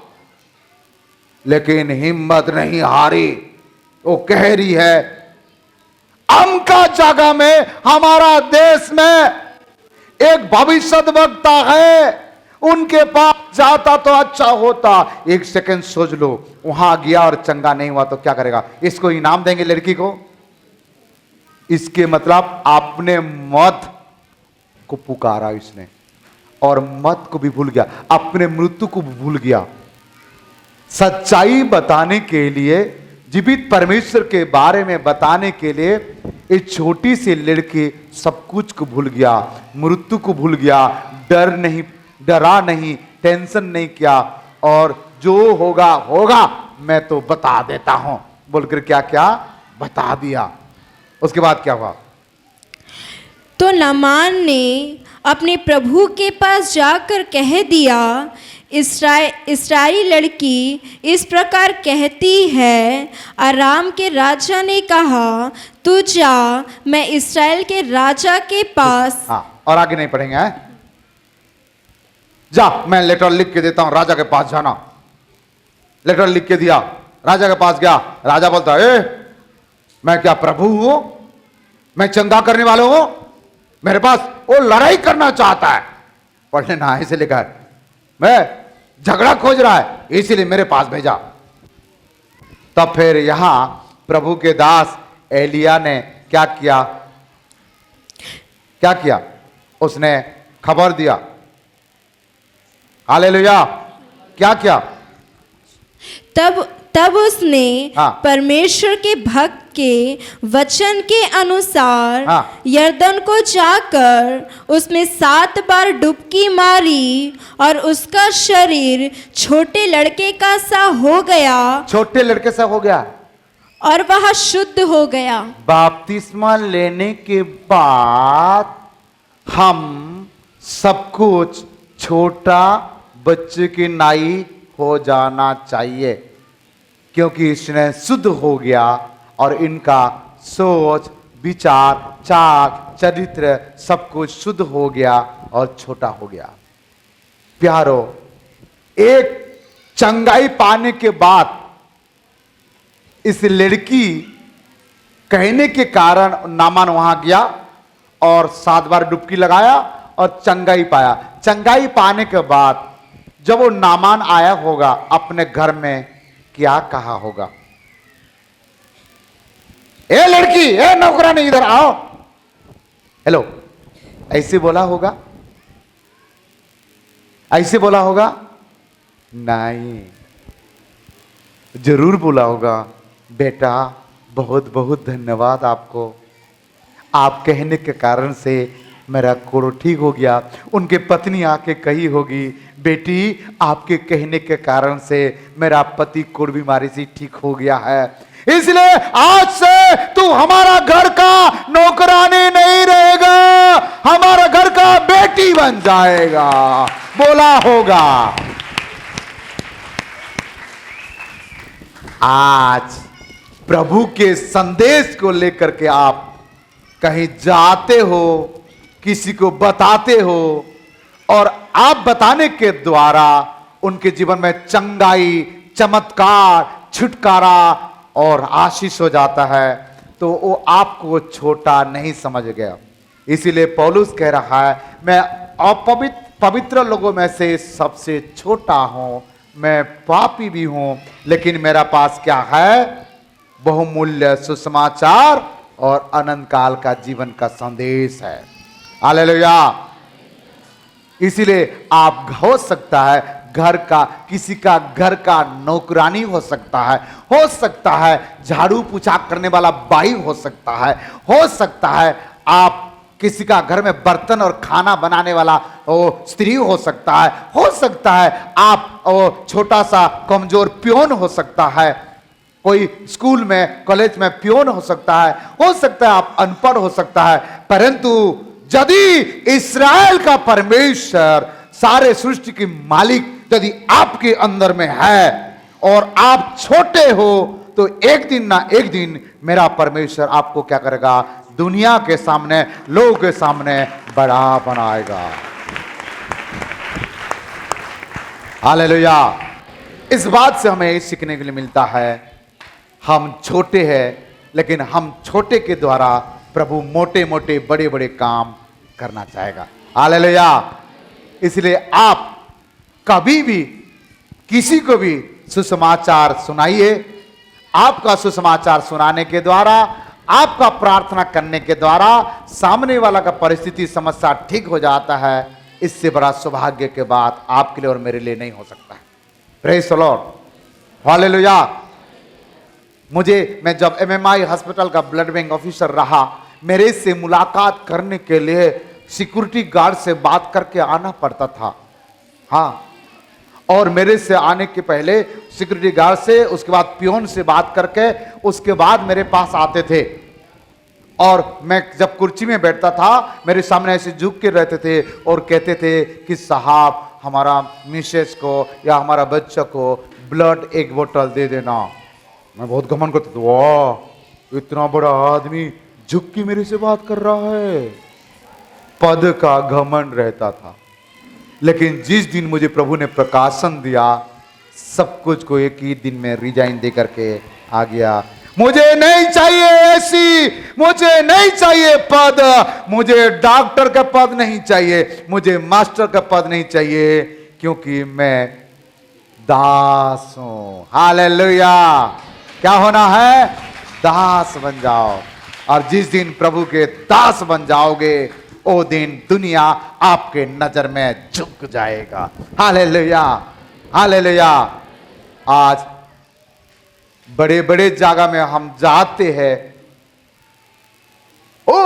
लेकिन हिम्मत नहीं हारी, वो कह रही है अमका जगह में हमारा देश में एक भविष्यवक्ता है, उनके पास जाता तो अच्छा होता। एक सेकंड सोच लो, वहां गया और चंगा नहीं हुआ तो क्या करेगा? इसको इनाम देंगे लड़की को? इसके मतलब आपने मौत को पुकारा इसने और मौत को भी भूल गया, अपने मृत्यु को भी भूल गया। सच्चाई बताने के लिए, जीवित परमेश्वर के बारे में बताने के लिए एक छोटी सी लड़की सब कुछ को भूल गया, मृत्यु को भूल गया, डरा नहीं, टेंशन नहीं किया, और जो होगा होगा, मैं तो बता देता हूं बोलकर क्या क्या बता दिया। उसके बाद क्या हुआ? तो नामान ने अपने प्रभु के पास जाकर कह दिया, इस्राएली लड़की इस प्रकार कहती है, अराम के राजा ने कहा, तू जा, मैं इस्राएल के राजा के पास। हाँ, और आगे नहीं पढ़ेंगे हैं? जा, मैं लेटर लिख के देता हूं, राजा के पास जाना। लेटर लिख के दिया, राजा के पास गया। राजा बोलता है, मैं क्या प्रभु हूं? मैं चंगा करने वाला हूं? मेरे पास वो लड़ाई करना चाहता है। पढ़ लेना, ऐसे लिखा है, मैं झगड़ा खोज रहा है, इसीलिए मेरे पास भेजा। तब फिर यहां प्रभु के दास एलिया ने क्या किया? क्या किया? उसने खबर दिया। हालेलुया। क्या किया? तब उसने हाँ। परमेश्वर के भक्त के वचन के अनुसार हाँ। यरदन को जाकर उसमें 7 बार डुबकी मारी, और उसका शरीर छोटे लड़के का सा हो गया, छोटे लड़के सा हो गया, और वह शुद्ध हो गया। बपतिस्मा लेने के बाद हम सब कुछ छोटा बच्चे की नाई हो जाना चाहिए, क्योंकि इसने शुद्ध हो गया और इनका सोच, विचार, चाल, चरित्र सब कुछ शुद्ध हो गया और छोटा हो गया। प्यारो, एक चंगाई पाने के बाद इस लड़की कहने के कारण नामान वहां गया और 7 बार डुबकी लगाया और चंगाई पाया। चंगाई पाने के बाद जब वो नामान आया होगा अपने घर में, क्या कहा होगा? ए लड़की, ए नौकरानी, इधर आओ। हेलो, ऐसे बोला होगा? ऐसे बोला होगा? नहीं, जरूर बोला होगा, बेटा बहुत बहुत धन्यवाद आपको, आप कहने के कारण से मेरा कोढ़ ठीक हो गया। उनके पत्नी आके कही होगी, बेटी आपके कहने के कारण से मेरा पति कोढ़ बीमारी से ठीक हो गया है, इसलिए आज से तू हमारा घर का नौकरानी नहीं रहेगा, हमारा घर का बेटी बन जाएगा, बोला होगा। आज प्रभु के संदेश को लेकर के आप कहीं जाते हो, किसी को बताते हो, और आप बताने के द्वारा उनके जीवन में चंगाई, चमत्कार, छुटकारा और आशीष हो जाता है, तो वो आपको छोटा नहीं समझ गया। इसीलिए पौलुस कह रहा है, मैं पवित्र लोगों में से सबसे छोटा हूं, मैं पापी भी हूं, लेकिन मेरा पास क्या है? बहुमूल्य सुसमाचार और अनंत काल का जीवन का संदेश है। हालेलुया। इसीलिए आप हो सकता है घर का, किसी का घर का नौकरानी हो सकता है झाड़ू पोछा करने वाला बाई हो सकता है आप किसी का घर में बर्तन और खाना बनाने वाला स्त्री हो सकता है आप छोटा सा कमजोर पियोन हो सकता है, कोई स्कूल में कॉलेज में पियोन हो सकता है आप अनपढ़ हो सकता है, परंतु यदि इस्राएल का परमेश्वर, सारे सृष्टि की मालिक यदि आपके अंदर में है और आप छोटे हो, तो एक दिन ना एक दिन मेरा परमेश्वर आपको क्या करेगा? दुनिया के सामने, लोगों के सामने बड़ा बनाएगा। हालेलुया। इस बात से हमें सीखने के लिए मिलता है, हम छोटे हैं, लेकिन हम छोटे के द्वारा प्रभु मोटे मोटे बड़े बड़े काम करना चाहेगा। हालेलुया। इसलिए आप कभी भी किसी को भी सुसमाचार सुनाइए। आपका सुसमाचार सुनाने के द्वारा, आपका प्रार्थना करने के द्वारा सामने वाला का परिस्थिति, समस्या ठीक हो जाता है। इससे बड़ा सौभाग्य के बात आपके लिए और मेरे लिए नहीं हो सकता है। Praise the Lord. हालेलुया। मैं जब एमएमआई हॉस्पिटल का ब्लड बैंक ऑफिसर रहा, मेरे से मुलाकात करने के लिए सिक्योरिटी गार्ड से बात करके आना पड़ता था। हाँ, और मेरे से आने के पहले सिक्योरिटी गार्ड से, उसके बाद पियोन से बात करके उसके बाद मेरे पास आते थे। और मैं जब कुर्सी में बैठता था, मेरे सामने ऐसे झुक के रहते थे और कहते थे कि साहब हमारा मिसेस को या हमारा बच्चा को ब्लड एक बोतल दे देना। मैं बहुत घमंड करता था, वाह इतना बड़ा आदमी झुक के मेरे से बात कर रहा है। पद का घमंड रहता था। लेकिन जिस दिन मुझे प्रभु ने प्रकाशन दिया, सब कुछ को एक ही दिन में रिजाइन दे करके आ गया। मुझे नहीं चाहिए ऐसी, मुझे नहीं चाहिए पद, मुझे डॉक्टर का पद नहीं चाहिए, मुझे मास्टर का पद नहीं चाहिए, क्योंकि मैं दास हूं। हालेलुया। क्या होना है? दास बन जाओ। और जिस दिन प्रभु के दास बन जाओगे, ओ दिन दुनिया आपके नजर में झुक जाएगा। Hallelujah, hallelujah. आज बड़े बड़े जगह में हम जाते हैं, ओ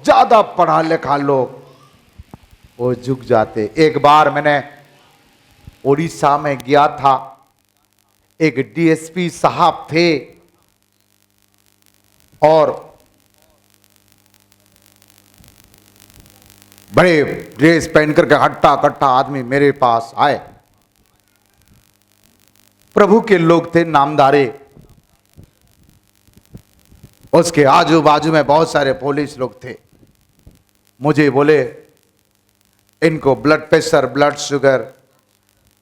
ज्यादा पढ़ा लिखा लोग वो झुक जाते। एक बार मैंने उड़ीसा में गया था, एक डीएसपी साहब थे और बड़े ड्रेस पहन करके हट्टा कट्टा आदमी मेरे पास आए। प्रभु के लोग थे, नामदारे। उसके आजू बाजू में बहुत सारे पुलिस लोग थे। मुझे बोले इनको ब्लड प्रेशर, ब्लड शुगर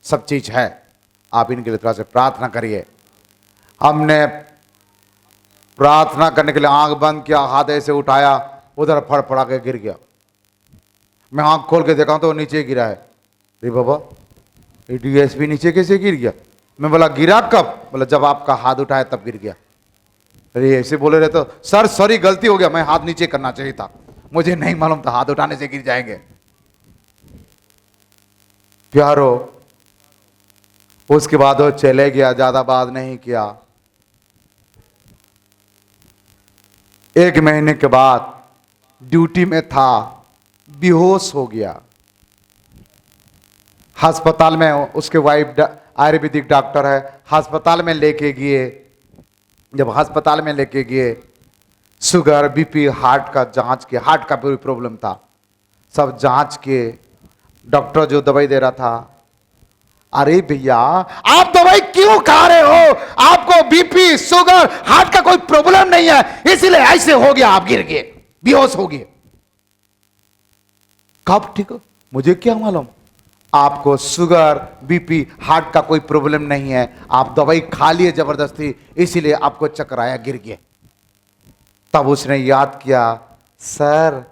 सब चीज है, आप इनके लिए थोड़ा सा प्रार्थना करिए। हमने प्रार्थना करने के लिए आंख बंद किया, हाथ ऐसे उठाया, उधर फड़फड़ा के गिर गया। मैं आंख खोल के देखा तो नीचे गिरा है। अरे बाबा, ये डीएसपी नीचे कैसे गिर गया? मैं बोला गिरा कब? बोला जब आपका हाथ उठाया तब गिर गया। अरे ऐसे बोले रहे तो सर सॉरी गलती हो गया, मैं हाथ नीचे करना चाहिए था, मुझे नहीं मालूम था हाथ उठाने से गिर जाएंगे। प्यारो, उसके बाद वो चले गया, ज्यादा बात नहीं किया। 1 महीने के बाद ड्यूटी में था, बेहोश हो गया। अस्पताल में उसके वाइफ आयुर्वेदिक डॉक्टर है, अस्पताल में लेके गए। जब अस्पताल में लेके गए, शुगर, बीपी, हार्ट का जांच किया, हार्ट का भी प्रॉब्लम था, सब जांच किए। डॉक्टर जो दवाई दे रहा था, अरे भैया आप दवाई क्यों खा रहे हो? आपको बीपी, शुगर, हार्ट का कोई प्रॉब्लम नहीं है, इसीलिए ऐसे हो गया, आप गिर गए, बेहोश हो गए। कब ठीक हो? मुझे क्या मालूम। आपको शुगर, बीपी, हार्ट का कोई प्रॉब्लम नहीं है, आप दवाई खा लिए जबरदस्ती, इसीलिए आपको चक्कर आया, गिर गए। तब उसने याद किया, सर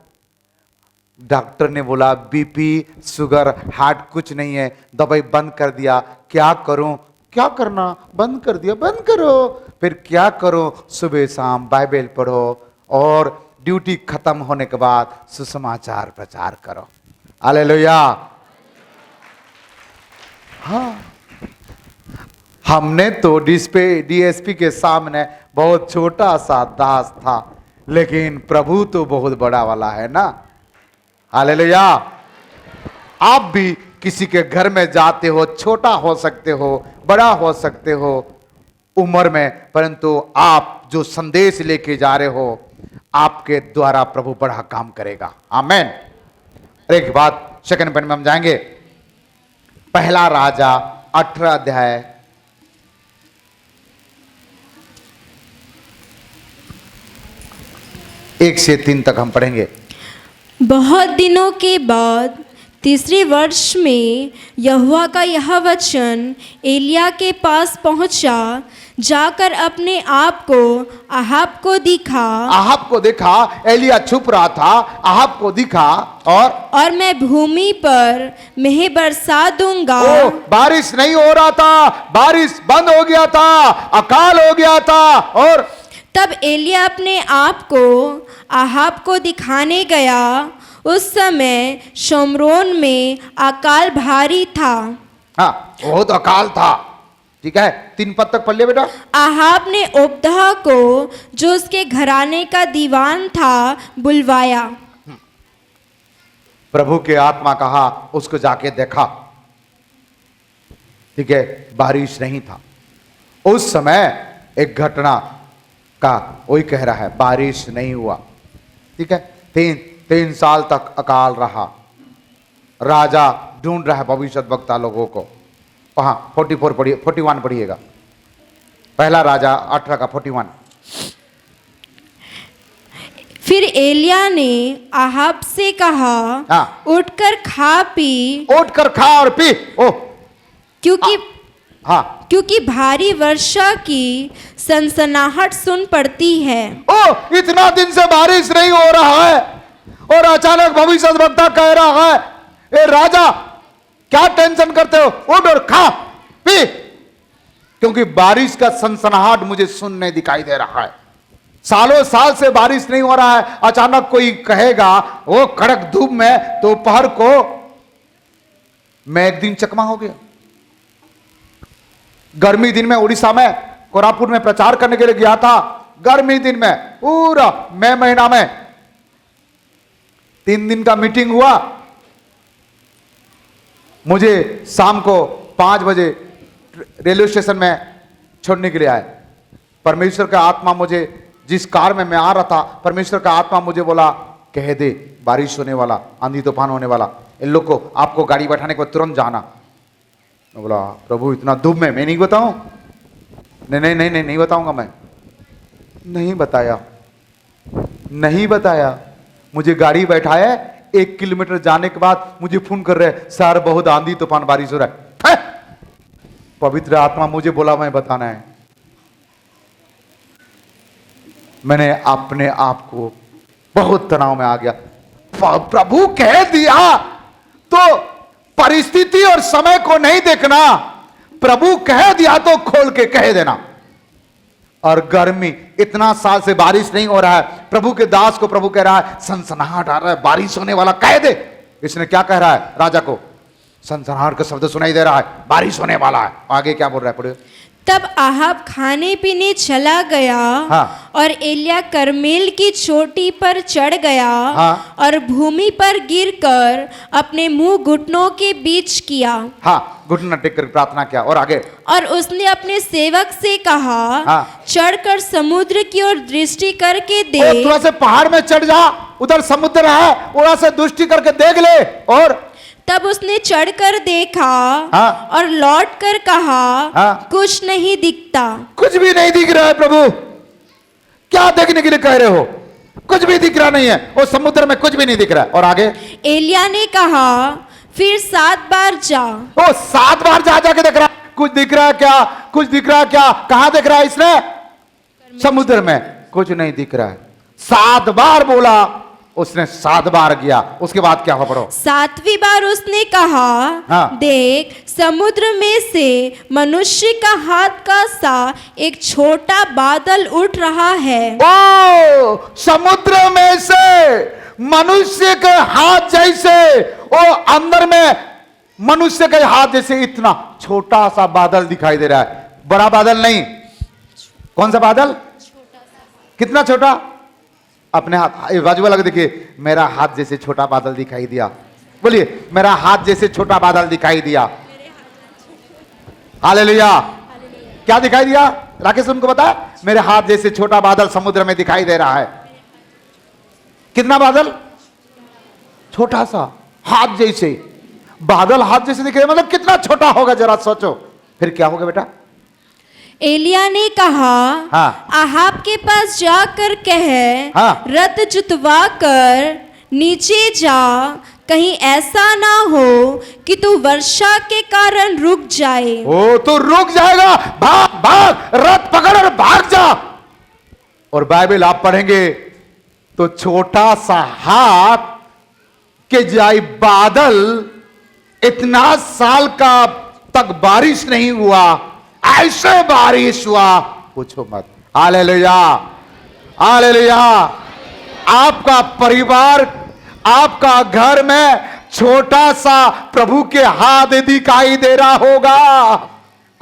डॉक्टर ने बोला बीपी, शुगर, हार्ट कुछ नहीं है, दवाई बंद कर दिया, क्या करूं? क्या करना? बंद कर दिया, बंद करो। फिर क्या करो? सुबह शाम बाइबल पढ़ो और ड्यूटी खत्म होने के बाद सुसमाचार प्रचार करो। हालेलुया। हाँ, हमने तो डीएसपी के सामने बहुत छोटा सा दास था, लेकिन प्रभु तो बहुत बड़ा वाला है ना। हालेलुया। आप भी किसी के घर में जाते हो, छोटा हो सकते हो, बड़ा हो सकते हो उम्र में, परंतु आप जो संदेश लेके जा रहे हो, आपके द्वारा प्रभु बड़ा काम करेगा। आमेन। एक बात सेकंड पॉइंट में हम जाएंगे। पहला राजा 18 अध्याय 1 से 3 तक हम पढ़ेंगे। बहुत दिनों के बाद तीसरे वर्ष में यहोवा का यह वचन एलिया के पास पहुंचा, जाकर अपने आप को अहाब को दिखा। अहाब को देखा, एलिया छुप रहा था, अहाब को दिखा और मैं भूमि पर मेंह बरसा दूंगा। ओ, बारिश नहीं हो रहा था, बारिश बंद हो गया था, अकाल हो गया था। और तब एलिया अपने आप को अहाब को दिखाने गया। उस समय शोमरोन में अकाल भारी था। हाँ, बहुत अकाल था। ठीक है, 3 पद तक पढ़ लिया बेटा। आहाब ने ओबद्याह को जो उसके घराने का दीवान था बुलवाया। प्रभु के आत्मा कहा उसको जाके देखा, ठीक है, बारिश नहीं था उस समय। एक घटना का वही कह रहा है, बारिश नहीं हुआ, ठीक है। 3 साल तक अकाल रहा। राजा ढूंढ रहा है भविष्यद्वक्ता लोगों को। वहां 44 पढ़िए, 41 पढ़िएगा, पहला राजा 18 का 41। फिर एलिया ने आहाब से कहा, हाँ। उठकर खा पी, उठकर खा और पी। ओ हाँ, क्योंकि भारी वर्षा की सनसनाहट सुन पड़ती है। ओ इतना दिन से बारिश नहीं हो रहा है और अचानक भविष्यद्वक्ता कह रहा है, ए राजा क्या टेंशन करते हो, उठ और खा पी, क्योंकि बारिश का सनसनाहट मुझे सुनने दिखाई दे रहा है। सालों साल से बारिश नहीं हो रहा है, अचानक कोई कहेगा वो कड़क धूप में दोपहर को मैं एक दिन चकमा हो गया। गर्मी दिन में उड़ीसा में कोरापुट में प्रचार करने के लिए गया था। गर्मी दिन में पूरा मई महीना में 3 दिन का मीटिंग हुआ। मुझे शाम को 5 बजे रेलवे स्टेशन में छोड़ने के लिए आए। परमेश्वर का आत्मा मुझे, जिस कार में मैं आ रहा था, परमेश्वर का आत्मा मुझे बोला कह दे बारिश होने वाला, आंधी तूफान होने वाला, इन लोग को आपको गाड़ी बैठाने के बाद तुरंत जाना। मैं बोला प्रभु इतना धूप में मैं नहीं बताऊं, नहीं बताऊंगा। मैं नहीं बताया। मुझे गाड़ी बैठाया, 1 किलोमीटर जाने के बाद मुझे फोन कर रहे सर बहुत आंधी तूफान बारिश हो रहा है। पवित्र आत्मा मुझे बोला मैं बताना है। मैंने अपने आप को बहुत तनाव में आ गया। प्रभु कह दिया तो परिस्थिति और समय को नहीं देखना, प्रभु कह दिया तो खोल के कह देना। और गर्मी, इतना साल से बारिश नहीं हो रहा है, प्रभु के दास को प्रभु कह रहा है सनसनाहट आ रहा है, बारिश होने वाला, कह दे। इसने क्या कह रहा है राजा को, सनसनाहट का शब्द सुनाई दे रहा है, बारिश होने वाला है। आगे क्या बोल रहा है पढ़िए। तब आहाब खाने पीने चला गया। हाँ। और एलिया करमेल की चोटी पर चढ़ गया। हाँ। और भूमि पर गिरकर अपने मुंह घुटनों के बीच किया। हाँ, घुटना टेक कर प्रार्थना किया। और आगे, और उसने अपने सेवक से कहा, हाँ। चढ़कर समुद्र की ओर दृष्टि करके और देख। थोड़ा से पहाड़ में चढ़ जा, उधर समुद्र है, थोड़ा से दृष्टि करके देख ले। और तब उसने चढ़कर देखा। हाँ। और लौट कर कहा, हाँ। कुछ नहीं दिखता। कुछ भी नहीं दिख रहा है प्रभु, क्या देखने के लिए कह रहे हो, कुछ भी दिख रहा नहीं है, और समुद्र में कुछ भी नहीं दिख रहा है। और आगे, एलिया ने कहा, फिर 7 बार जा। ओ 7 बार जा जाके देख रहा, कुछ दिख रहा है क्या, कुछ दिख रहा है क्या, कहां दिख रहा है इसने, समुद्र में कुछ नहीं दिख रहा है। 7 बार बोला, उसने 7 बार गया। उसके बाद क्या हुआ पढ़ो। 7वीं बार उसने कहा, हाँ। देख समुद्र में से मनुष्य का हाथ का सा एक छोटा बादल उठ रहा है। ओ समुद्र में से मनुष्य के हाथ जैसे, ओ अंदर में मनुष्य के हाथ जैसे इतना छोटा सा बादल दिखाई दे रहा है। बड़ा बादल नहीं, कौन सा बादल, कितना छोटा, अपने हाथ बाजू वाला देखिए, मेरा हाथ जैसे छोटा बादल दिखाई दिया। बोलिए मेरा हाथ जैसे छोटा बादल दिखाई दिया। हालेलुया। क्या दिखाई दिया राकेश, तुमको पता है, मेरे हाथ जैसे छोटा बादल समुद्र में दिखाई दे रहा है। कितना बादल, छोटा सा, हाथ जैसे बादल, हाथ जैसे दिख रहे, मतलब कितना छोटा होगा जरा सोचो। फिर क्या होगा बेटा। एलिया ने कहा, हाँ। आहाब के पास जाकर कह, हाँ। रथ जुतवा कर नीचे जा, कहीं ऐसा ना हो कि तू वर्षा के कारण रुक जाए। ओ तो रुक जाएगा, भाग भाग, रथ पकड़ और भाग जा। और बाइबल आप पढ़ेंगे तो छोटा सा हाथ के जाई बादल, इतना साल का तक बारिश नहीं हुआ, ऐसे बारिश हुआ पूछो मत। Hallelujah, hallelujah. आपका परिवार, आपका घर में छोटा सा प्रभु के हाथ दिखाई दे रहा होगा।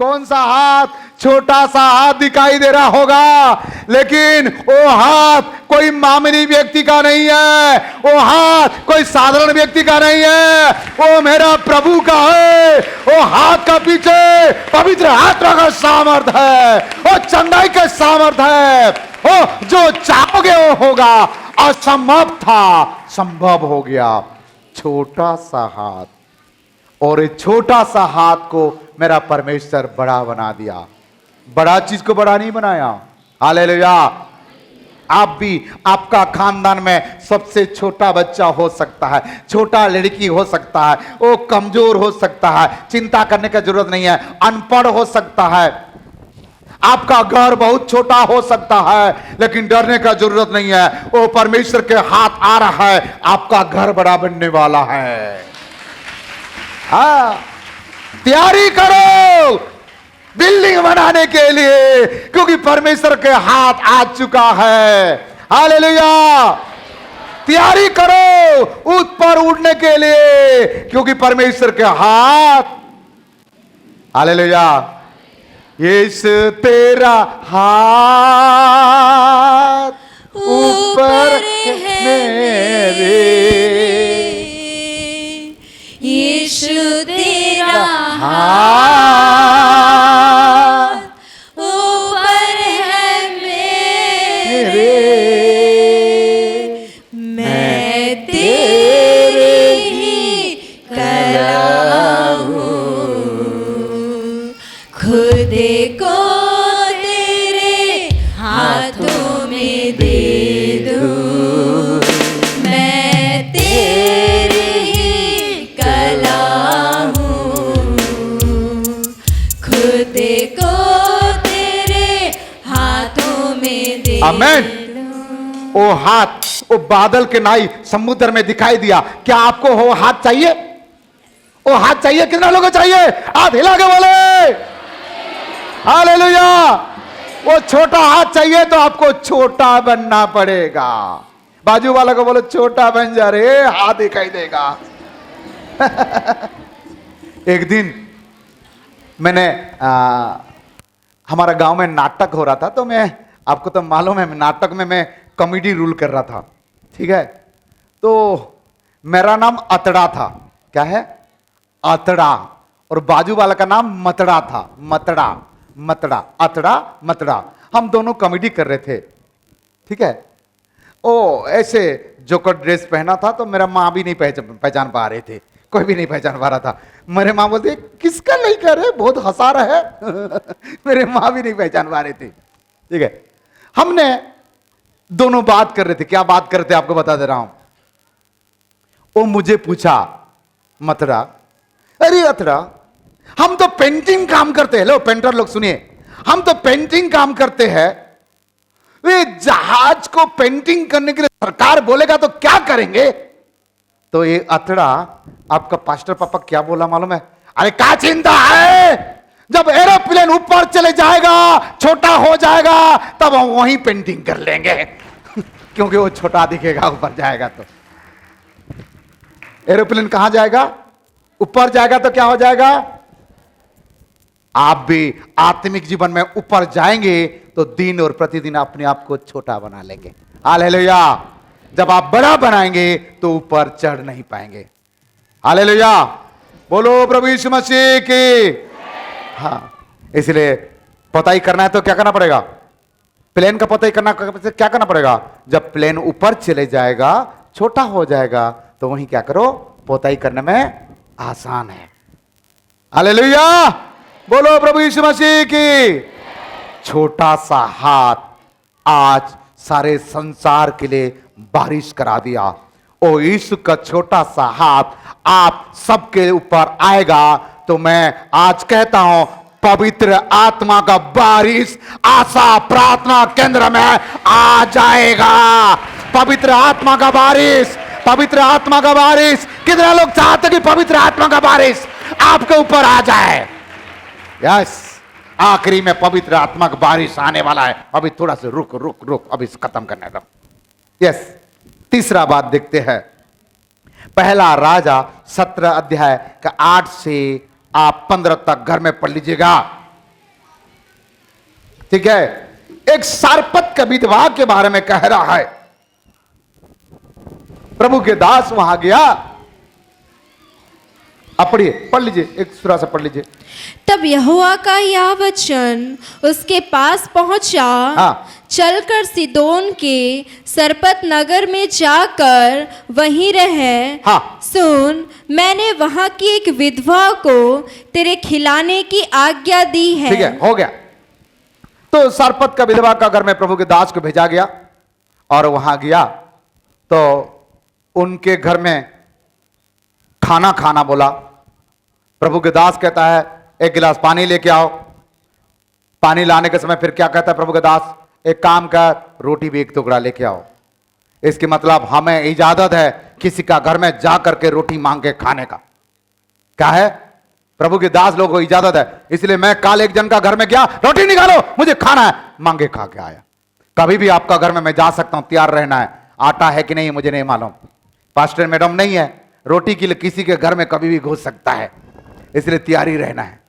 कौन सा हाथ? छोटा सा हाथ दिखाई दे रहा होगा, लेकिन वो हाथ कोई मामूली व्यक्ति का नहीं है, वो हाथ कोई साधारण व्यक्ति का नहीं है, वो मेरा प्रभु का है। वो हाथ का पीछे पवित्र आत्मा का सामर्थ है, वो चंगाई का सामर्थ है। वो जो चाहोगे वो होगा, असंभव था संभव हो गया। छोटा सा हाथ, और इस छोटा सा हाथ को मेरा परमेश्वर बड़ा बना दिया। बड़ा चीज को बड़ा नहीं बनाया। हालेलुया। आप भी, आपका खानदान में सबसे छोटा बच्चा हो सकता है, छोटा लड़की हो सकता है, वो कमजोर हो सकता है, चिंता करने की जरूरत नहीं है, अनपढ़ हो सकता है, आपका घर बहुत छोटा हो सकता है, लेकिन डरने का जरूरत नहीं है। वो परमेश्वर के हाथ आ रहा है, आपका घर बड़ा बनने वाला है। हाँ, तैयारी करो बिल्डिंग बनाने के लिए, क्योंकि परमेश्वर के हाथ आ चुका है। हालेलुया। तैयारी करो ऊपर उड़ने के लिए, क्योंकि परमेश्वर के हाथ, हालेलुया, यीशु तेरा हाथ ऊपर है मेरे, यीशु तेरा हाथ ऊपर है मेरे, मैं तेरे ही कला हूँ, खुद को तेरे हाथों में दे दूँ, मैं तेरी ही कला हूँ, खुद को तेरे हाथों में दे आमेन। वो हाथ, वो बादल के नाई समुद्र में दिखाई दिया। क्या आपको वो हाथ चाहिए? वो हाथ चाहिए? कितना लोगों चाहिए? हाथ हिला के बोले हालेलुया। वो छोटा हाथ चाहिए तो आपको छोटा बनना पड़ेगा। बाजू वाला को बोलो छोटा बन जा रे, हाथ दिखाई देगा। एक दिन मैंने हमारा गांव में नाटक हो रहा था, तो मैं, आपको तो मालूम है, नाटक में मैं कॉमेडी रोल कर रहा था, ठीक है। तो मेरा नाम अतड़ा था। क्या है? अतड़ा। और बाजू वाला का नाम मतड़ा था। मतड़ा, मतड़ा, अतड़ा, मतड़ा। हम दोनों कॉमेडी कर रहे थे, ठीक है। ओ ऐसे जोकर ड्रेस पहना था, तो मेरा माँ भी नहीं पहचान पा रहे थे, कोई भी नहीं पहचान पा रहा था। मेरे माँ बोलते किसका नहीं कर रहे, बहुत हंसा रहा है। मेरे माँ भी नहीं पहचान पा रहे थे, ठीक है। हमने दोनों बात कर रहे थे। क्या बात कर रहे थे आपको बता दे रहा हूं। वो मुझे पूछा, मतड़ा, अरे अतड़ा, हम तो पेंटिंग काम करते हैं। लो पेंटर लोग सुनिए, हम तो पेंटिंग काम करते हैं, वे जहाज को पेंटिंग करने के लिए सरकार बोलेगा तो क्या करेंगे? तो ये अतड़ा, आपका पास्टर पापा क्या बोला मालूम है? अरे क्या चिंता है, जब एरोप्लेन ऊपर चले जाएगा, छोटा हो जाएगा, तब हम वहीं पेंटिंग कर लेंगे। क्योंकि वो छोटा दिखेगा ऊपर जाएगा तो। एरोप्लेन कहां जाएगा? ऊपर जाएगा तो क्या हो जाएगा? आप भी आत्मिक जीवन में ऊपर जाएंगे तो दिन और प्रतिदिन अपने आप को छोटा बना लेंगे। हालेलुया। जब आप बड़ा बनाएंगे तो ऊपर चढ़ नहीं पाएंगे। हालेलुया। बोलो प्रभु यीशु मसीह की। हाँ, इसलिए पताई करना है तो क्या करना पड़ेगा? प्लेन का पताई करना क्या करना पड़ेगा? जब प्लेन ऊपर चले जाएगा, छोटा हो जाएगा, तो वहीं क्या करो, पोताई करने में आसान है। हालेलुया। बोलो प्रभु यीशु मसीह की। छोटा सा हाथ आज सारे संसार के लिए बारिश करा दिया। ओ यीशु का छोटा सा हाथ आप सबके ऊपर आएगा, तो मैं आज कहता हूं, पवित्र आत्मा का बारिश आशा प्रार्थना केंद्र में आ जाएगा। पवित्र आत्मा का बारिश, पवित्र आत्मा का बारिश। कितने लोग चाहते कि पवित्र आत्मा का बारिश आपके ऊपर आ जाए? यस, आखिरी में पवित्र आत्मा का बारिश आने वाला है। अभी थोड़ा सा रुक रुक रुक, अभी खत्म करने दो। यस, तीसरा बात देखते हैं। पहला राजा 17 अध्याय का 8 से आप 15 तक घर में पढ़ लीजिएगा। ठीक है, एक सारपत का विधवा के बारे में कह रहा है। प्रभु के दास वहां गया। आप पढ़िए, पढ़ लीजिए, एक सूरा से पढ़ लीजिए। तब यहोवा का यह वचन उसके पास पहुंचा, हाँ। चलकर सिदोन के सरपत नगर में जाकर वहीं रहे। हाँ। सुन, मैंने वहां की एक विधवा को तेरे खिलाने की आज्ञा दी है। ठीक है, हो गया। तो सरपत का विधवा का घर में प्रभु के दास को भेजा गया और वहां गया तो उनके घर में खाना खाना बोला। प्रभु के दास कहता है एक गिलास पानी लेके आओ। पानी लाने के समय फिर क्या कहता है प्रभु के दास, एक काम कर, रोटी भी एक टुकड़ा लेके आओ। इसके मतलब हमें इजाजत है किसी का घर में जा करके रोटी मांग के खाने का। क्या है, प्रभु के दास लोगों को इजाजत है। इसलिए मैं कल एक जन का घर में गया, रोटी निकालो मुझे खाना है, मांगे खा के आया। कभी भी आपका घर में मैं जा सकता हूं, तैयार रहना है। आटा है कि नहीं मुझे नहीं मालूम, पास्टर मैडम नहीं है, रोटी के लिए किसी के घर में कभी भी घुस सकता है, इसलिए तैयारी रहना है।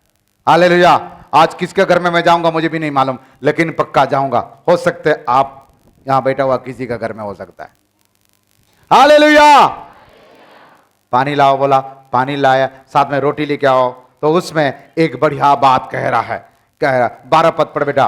हालेलुया। आज किसके घर में मैं जाऊंगा मुझे भी नहीं मालूम, लेकिन पक्का जाऊंगा। हो सकते है आप यहां बैठा हुआ किसी का घर में हो सकता है। हालेलुया। पानी लाओ बोला, पानी लाया, साथ में रोटी लेके आओ। तो उसमें एक बढ़िया बात कह रहा है, कह रहा 12 पद पढ़ बेटा।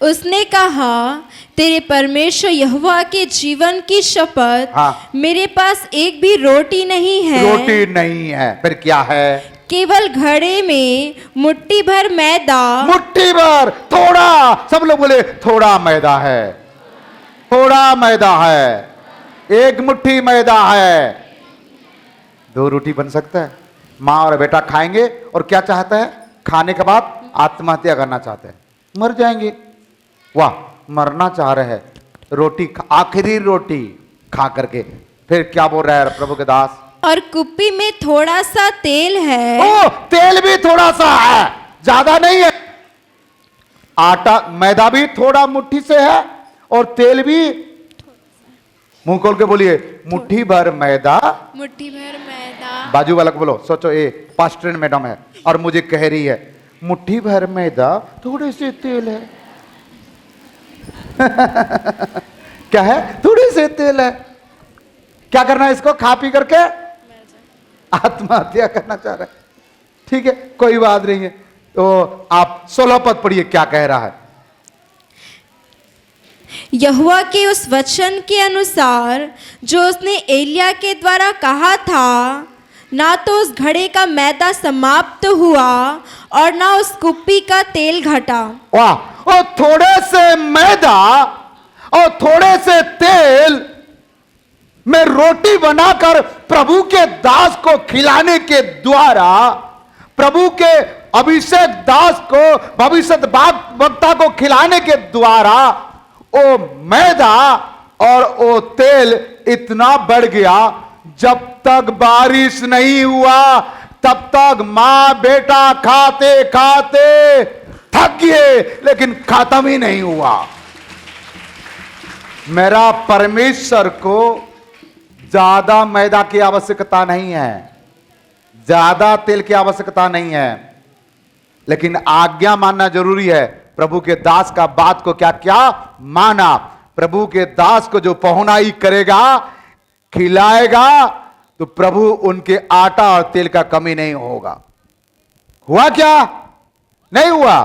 उसने कहा, तेरे परमेश्वर यहोवा के जीवन की शपथ, हाँ। मेरे पास एक भी रोटी नहीं है। रोटी नहीं है, फिर क्या है? केवल घड़े में मुट्ठी भर मैदा। मुट्ठी भर, थोड़ा, सब लोग बोले थोड़ा मैदा है, थोड़ा मैदा है, एक मुट्ठी मैदा है। 2 रोटी बन सकता है। माँ और बेटा खाएंगे और क्या चाहता है, खाने के बाद आत्महत्या करना चाहते हैं, मर जाएंगे। वाह, मरना चाह रहे हैं, रोटी आखिरी रोटी खा करके। फिर क्या बोल रहा है प्रभु के दास, और कुप्पी में थोड़ा सा तेल है। ओ, तेल भी थोड़ा सा है, ज्यादा नहीं है। आटा मैदा भी थोड़ा मुट्ठी से है और तेल भी, मुंह खोल के बोलिए, मुट्ठी भर मैदा। मुट्ठी भर मैदा। बाजू वाला को बोलो, सोचो ये पास्टर मैडम है और मुझे कह रही है मुट्ठी भर मैदा थोड़े से तेल है। क्या है, थोड़े से तेल है। क्या करना है इसको, खा पी करके आत्महत्या करना चाह रहा है। ठीक है, कोई बात नहीं है। तो आप 16 पद पढ़िए, क्या कह रहा है। यहोवा के उस वचन के अनुसार जो उसने एलिया के द्वारा कहा था, ना तो उस घड़े का मैदा समाप्त हुआ और ना उस कुप्पी का तेल घटा। वाह, और थोड़े से मैदा और थोड़े से तेल में रोटी बनाकर प्रभु के दास को खिलाने के द्वारा, प्रभु के अभिषेक दास को, भविष्य वक्ता को खिलाने के द्वारा वो मैदा और वो तेल इतना बढ़ गया, जब तक बारिश नहीं हुआ तब तक मां बेटा खाते खाते थक गए, लेकिन खत्म ही नहीं हुआ। मेरा परमेश्वर को ज्यादा मैदा की आवश्यकता नहीं है, ज्यादा तेल की आवश्यकता नहीं है, लेकिन आज्ञा मानना जरूरी है। प्रभु के दास का बात को क्या क्या माना। प्रभु के दास को जो पहुनाई करेगा, खिलाएगा, तो प्रभु उनके आटा और तेल का कमी नहीं होगा। हुआ क्या, नहीं हुआ।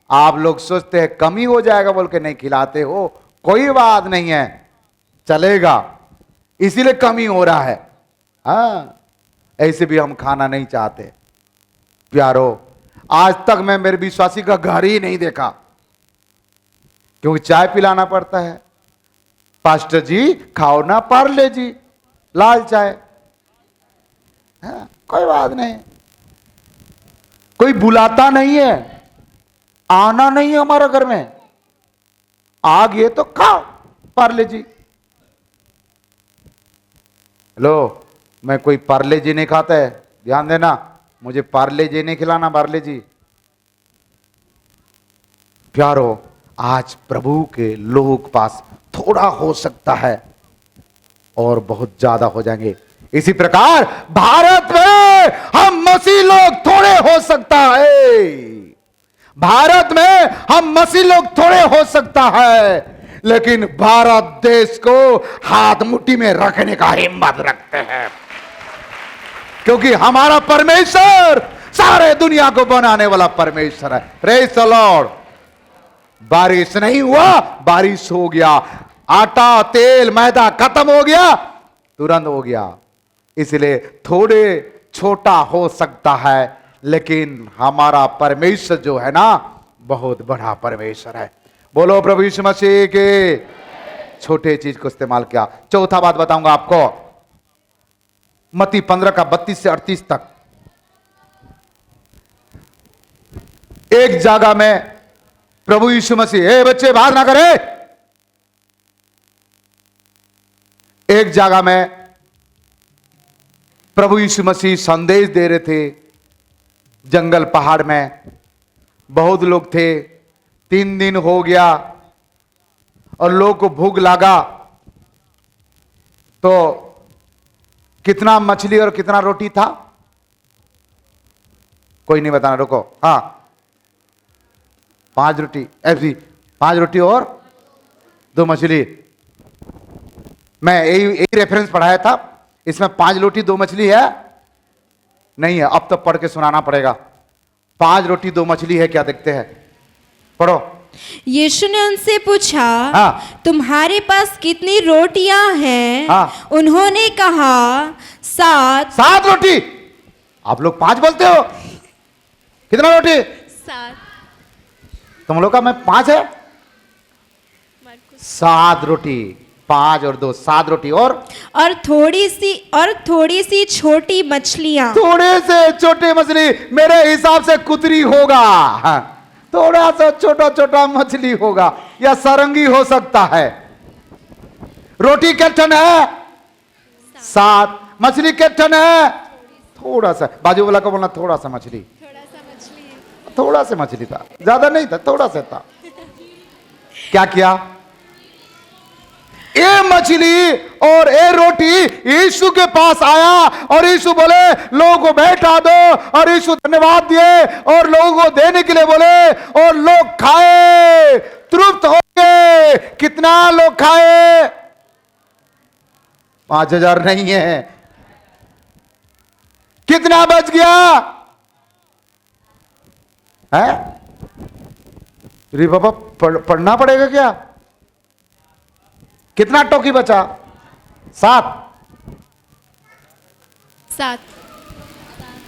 आप लोग सोचते हैं कमी हो जाएगा बोल के नहीं खिलाते हो, कोई बात नहीं है, चलेगा, इसीलिए कमी हो रहा है। हाँ, ऐसे भी हम खाना नहीं चाहते। प्यारो, आज तक मैं मेरे विश्वासी का घर ही नहीं देखा, क्योंकि चाय पिलाना पड़ता है। पास्टर जी खाओ ना पार्ले जी, लाल चाय। हाँ, कोई बात नहीं, कोई बुलाता नहीं है, आना नहीं है हमारा घर में, आ गए तो खाओ पार्ले जी। लो, मैं कोई पार्ले जी नहीं खाता है, ध्यान देना, मुझे पार्ले जी नहीं खिलाना, पार्ले जी। प्यारो, आज प्रभु के लोगों के पास थोड़ा हो सकता है और बहुत ज्यादा हो जाएंगे। इसी प्रकार भारत में हम मसीह लोग थोड़े हो सकता है, भारत में हम मसीह लोग थोड़े हो सकता है, लेकिन भारत देश को हाथ मुट्ठी में रखने का हिम्मत रखते हैं, क्योंकि हमारा परमेश्वर सारे दुनिया को बनाने वाला परमेश्वर है। Praise the Lord. बारिश नहीं हुआ, बारिश हो गया, आटा तेल मैदा खत्म हो गया, तुरंत हो गया। इसलिए थोड़े छोटा हो सकता है, लेकिन हमारा परमेश्वर जो है ना, बहुत बड़ा परमेश्वर है। बोलो प्रभु यीशु मसीह के। छोटे चीज को इस्तेमाल किया। चौथा बात बताऊंगा आपको, मत्ती 15 का 32 से 38 तक। एक जगह में प्रभु यीशु मसीह, ए बच्चे बाहर ना करे, एक जगह में प्रभु यीशु मसीह संदेश दे रहे थे। जंगल पहाड़ में बहुत लोग थे, 3 दिन हो गया और लोगों को भूख लगा, तो कितना मछली और कितना रोटी था? कोई नहीं बताना, रुको। हाँ, 5 रोटी, ऐसी 5 रोटी और 2 मछली। मैं यही रेफरेंस पढ़ाया था। इसमें 5 रोटी 2 मछली है नहीं है, अब तो पढ़ के सुनाना पड़ेगा। 5 रोटी 2 मछली है क्या? देखते हैं, पढ़ो। यीशु ने उनसे पूछा, हाँ। तुम्हारे पास कितनी रोटियां हैं? हाँ। उन्होंने कहा, 7। 7 रोटी। आप लोग 5 बोलते हो। कितना रोटी? 7। तुम लोग का मैं 5 है। 7 रोटी, 5 और 2, 7 रोटी और थोड़ी सी छोटी मछलियां। थोड़े से छोटे मछली मेरे हिसाब से कुतरी होगा। हाँ, थोड़ा सा छोटा छोटा मछली होगा या सरंगी हो सकता है। रोटी के टन है 7, मछली के टन है थोड़ा सा। बाजू वाला को बोलना थोड़ा सा मछली, थोड़ा सा मछली था, ज्यादा नहीं था, थोड़ा सा था। क्या किया? ये मछली और ये रोटी यीशु के पास आया और यीशु बोले लोगों को बैठा दो, और यीशु धन्यवाद दिए और लोगों को देने के लिए बोले, और लोग खाए, तृप्त हो गए। कितना लोग खाए? 5000 नहीं है। कितना बच गया है? रे बाबा, पढ़ना पड़ेगा क्या? कितना टोकी बचा? 7। 7।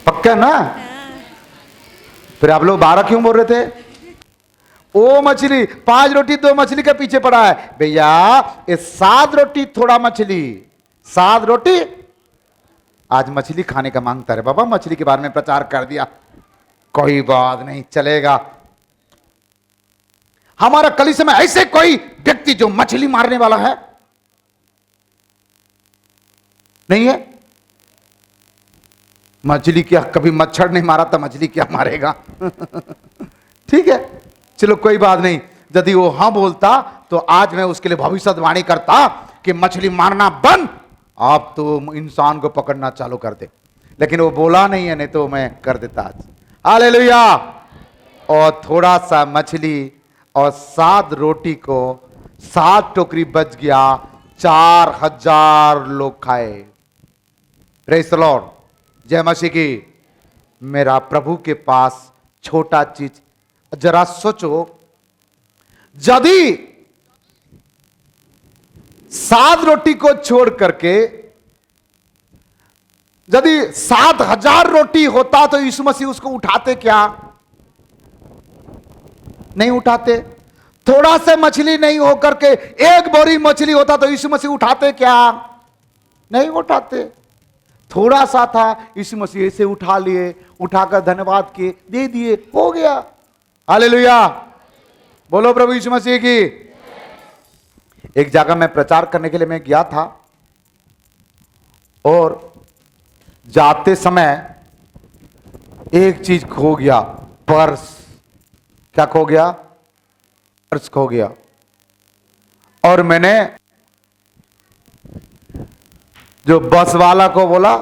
पक्का ना? फिर आप लोग 12 क्यों बोल रहे थे? ओ मछली, 5 रोटी 2 मछली के पीछे पड़ा है भैया। ये 7 रोटी थोड़ा मछली, 7 रोटी। आज मछली खाने का मांगता है बाबा, मछली के बारे में प्रचार कर दिया, कोई बात नहीं, चलेगा। हमारा कलीसिया में ऐसे कोई व्यक्ति जो मछली मारने वाला है नहीं है। मछली क्या, कभी मच्छर नहीं मारा था, मछली क्या मारेगा? ठीक है, चलो कोई बात नहीं। यदि वो हाँ बोलता तो आज मैं उसके लिए भविष्यवाणी करता कि मछली मारना बंद, आप तो इंसान को पकड़ना चालू कर दे। लेकिन वो बोला नहीं है, नहीं तो मैं कर देता आज। हालेलुया। और थोड़ा सा मछली और 7 रोटी को 7 टोकरी बच गया, 4000 लोग खाए। Praise the Lord. जय मसीह की। मेरा प्रभु के पास छोटा चीज, जरा सोचो, यदि 7 रोटी को छोड़ करके यदि 7000 रोटी होता तो यीशु मसीह उसको उठाते क्या? नहीं उठाते। थोड़ा सा मछली नहीं होकर के 1 बोरी मछली होता तो यीशु मसीह उठाते क्या? नहीं उठाते। थोड़ा सा था, यीशु मसीह इसे उठा लिए, उठाकर धन्यवाद किए, दे दिए, हो गया। हालेलुया। बोलो प्रभु यीशु मसीह की। एक जगह मैं प्रचार करने के लिए मैं गया था, और जाते समय एक चीज खो गया, पर्स। क्या खो गया? पर्स खो गया। और मैंने जो बस वाला को बोला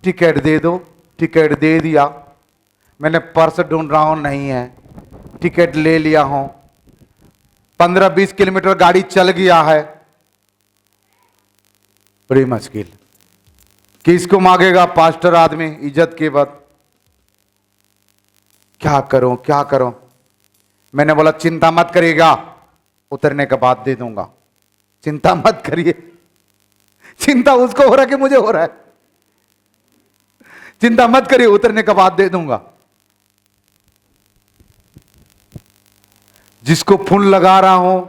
टिकट दे दो, टिकट दे दिया। मैंने पर्स ढूंढ रहा हूं, नहीं है। टिकट ले लिया हूं, 15-20 किलोमीटर गाड़ी चल गया है, बड़ी मुश्किल। किसको मांगेगा पास्टर आदमी इज्जत के बाद? क्या करूं क्या करूं? मैंने बोला चिंता मत करिएगा, उतरने के बाद दे दूंगा। चिंता मत करिए। चिंता उसको हो रहा है कि मुझे हो रहा है? चिंता मत करिए, उतरने के बाद दे दूंगा। जिसको फोन लगा रहा हूं,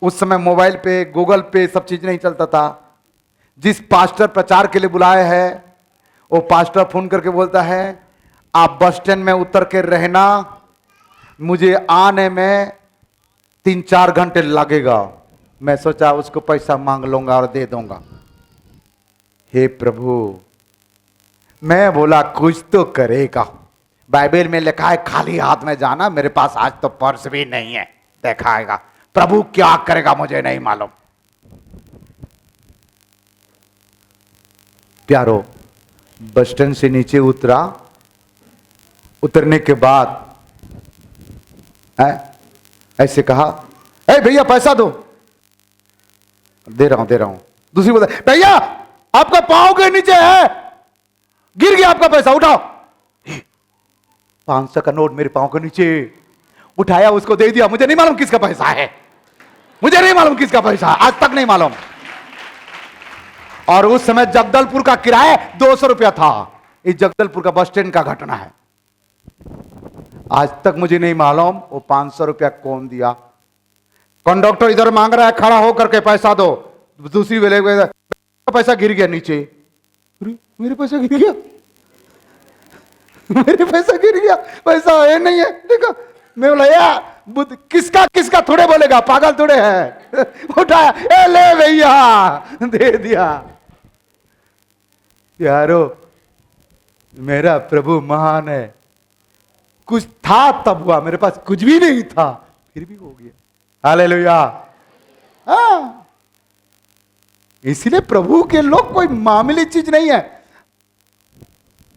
उस समय मोबाइल पे गूगल पे सब चीज नहीं चलता था। जिस पास्टर प्रचार के लिए बुलाए हैं, वो पास्टर फोन करके बोलता है आप बस स्टैंड में उतर के रहना, मुझे आने में 3-4 घंटे लगेगा। मैं सोचा उसको पैसा मांग लूंगा और दे दूंगा। हे प्रभु, मैं बोला कुछ तो करेगा। बाइबल में लिखा है खाली हाथ में जाना, मेरे पास आज तो पर्स भी नहीं है, दिखाएगा। प्रभु क्या करेगा मुझे नहीं मालूम। प्यारो, बस स्टैंड से नीचे उतरा, उतरने के बाद ऐसे कहा, ए भैया पैसा दो। दे रहा हूं। दूसरी बोलता है भैया आपका पांव के नीचे है, गिर गया आपका पैसा, उठाओ। 500 का नोट मेरे पांव के नीचे। उठाया, उसको दे दिया। मुझे नहीं मालूम किसका पैसा है, मुझे नहीं मालूम किसका पैसा है, आज तक नहीं मालूम। और उस समय जगदलपुर का किराया 200 रुपया था। इस जगदलपुर का बस स्टैंड का घटना है। आज तक मुझे नहीं मालूम वो 500 रुपया कौन दिया। कंडक्टर इधर मांग रहा है, खड़ा होकर के पैसा दो। दूसरी वेले पैसा गिर गया नीचे। मेरे पैसा गिर गया, मेरे पैसा गिर गया, पैसा है नहीं है। देखो, मैं बोला यार बुद्ध किसका किसका थोड़े बोलेगा, पागल थोड़े है। उठाया, ए ले भैया, दे दिया। यारो, मेरा प्रभु महान है। कुछ था तब हुआ, मेरे पास कुछ भी नहीं था, फिर भी हो गया। हालेलुया। हाँ, इसलिए प्रभु के लोग कोई मामूली चीज नहीं है।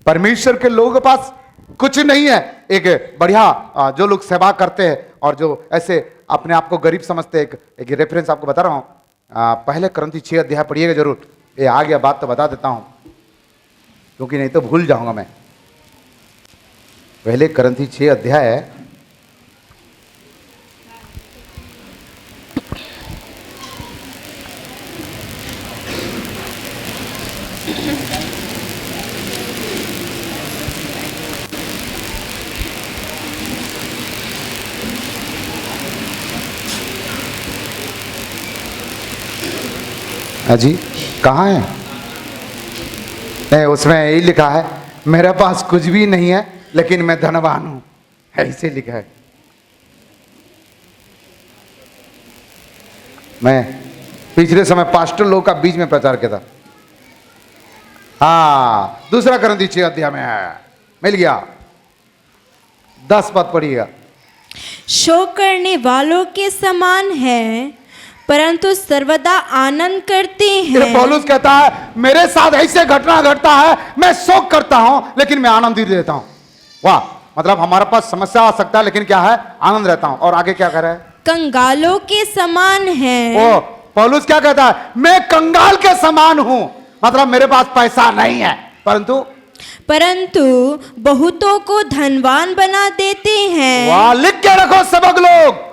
परमेश्वर के लोगों के पास कुछ नहीं है। एक बढ़िया जो लोग सेवा करते हैं और जो ऐसे अपने आप को गरीब समझते हैं, एक रेफरेंस आपको बता रहा हूं। पहले करंथी 6 अध्याय पढ़िएगा जरूर। ये आ गया, बात तो बता देता हूं क्योंकि नहीं तो भूल जाऊंगा मैं। पहले करंथी 6 अध्याय है, अजी कहाँ है? नहीं, उसमें यही लिखा है मेरे पास कुछ भी नहीं है लेकिन मैं धनवान हूं, ऐसे लिखा है। मैं पिछले समय पास्टर लोग का बीच में प्रचार किया था। हाँ, दूसरा करंथी 6 अध्याय में है, मिल गया। 10 पद पढ़िएगा। शोक करने वालों के समान है, परंतु सर्वदा आनंद करते हैं। पौलुस कहता है मेरे साथ ऐसे घटना घटता है, मैं शोक करता हूं लेकिन मैं आनंद ही देता हूं। वाह, मतलब हमारे पास समस्या आ सकता है लेकिन क्या है, आनंद रहता हूं। और आगे क्या कह रहा है? कंगालों के समान है। ओ, पौलुस क्या कहता है? मैं कंगाल के समान हूं, मतलब मेरे पास पैसा नहीं है परंतु बहुतों को धनवान बना देते हैं। वाह, लिख के रखो सबक लोग।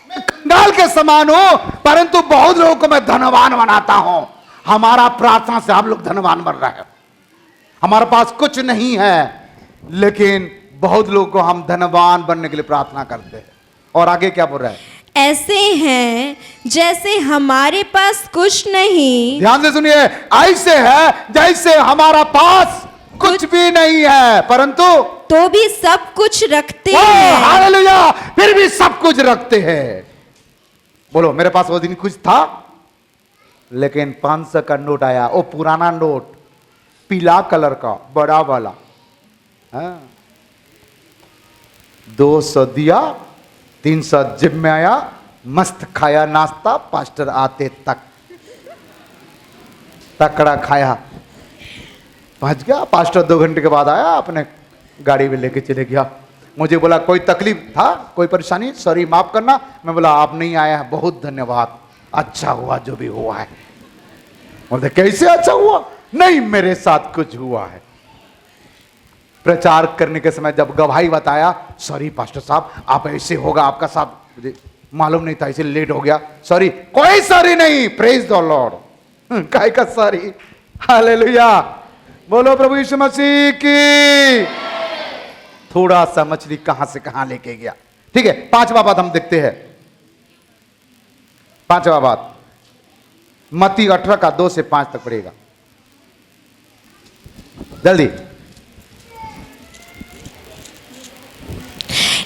मैं कंगाल के समान हूं परंतु बहुत लोगों को मैं धनवान बनाता हूं। हमारा प्रार्थना से आप लोग धनवान बन रहे हैं। हमारे पास कुछ नहीं है लेकिन बहुत लोगों को हम धनवान बनने के लिए प्रार्थना करते हैं। और आगे क्या बोल रहा है? ऐसे हैं जैसे हमारे पास कुछ नहीं। ध्यान से सुनिए, ऐसे है जैसे हमारा पास कुछ भी नहीं है परंतु तो भी सब कुछ रखते हैं। हालेलुया, फिर भी सब कुछ रखते हैं। बोलो, मेरे पास वो दिन कुछ था लेकिन 500 का नोट आया, वो पुराना नोट, पीला कलर का बड़ा वाला। हाँ, 200 दिया, 300 जिब में आया, मस्त खाया नाश्ता, पास्टर आते तक तकड़ा खाया, पहुंच गया। पास्टर 2 घंटे के बाद आया, अपने गाड़ी में लेके चले गया। मुझे बोला कोई तकलीफ था, कोई परेशानी, सॉरी माफ करना। मैं बोला आप नहीं आया है, बहुत धन्यवाद, अच्छा हुआ जो भी हुआ है। बोलते कैसे अच्छा हुआ? नहीं मेरे साथ कुछ हुआ है। प्रचार करने के समय जब गवाही बताया, सॉरी पास्टर साहब आप ऐसे होगा आपका साथ, मुझे मालूम नहीं था इसे लेट हो गया, सॉरी। कोई सॉरी नहीं, प्रेज द लॉर्ड। काय का सॉरी, हालेलुया, बोलो प्रभु यीशु मसीह की। थोड़ा सा मछली कहां से कहां लेके गया। ठीक है, पांचवा बात हम देखते हैं। पांचवा बात मत्ती 18 का 2 से 5 तक पढ़ेगा, जल्दी।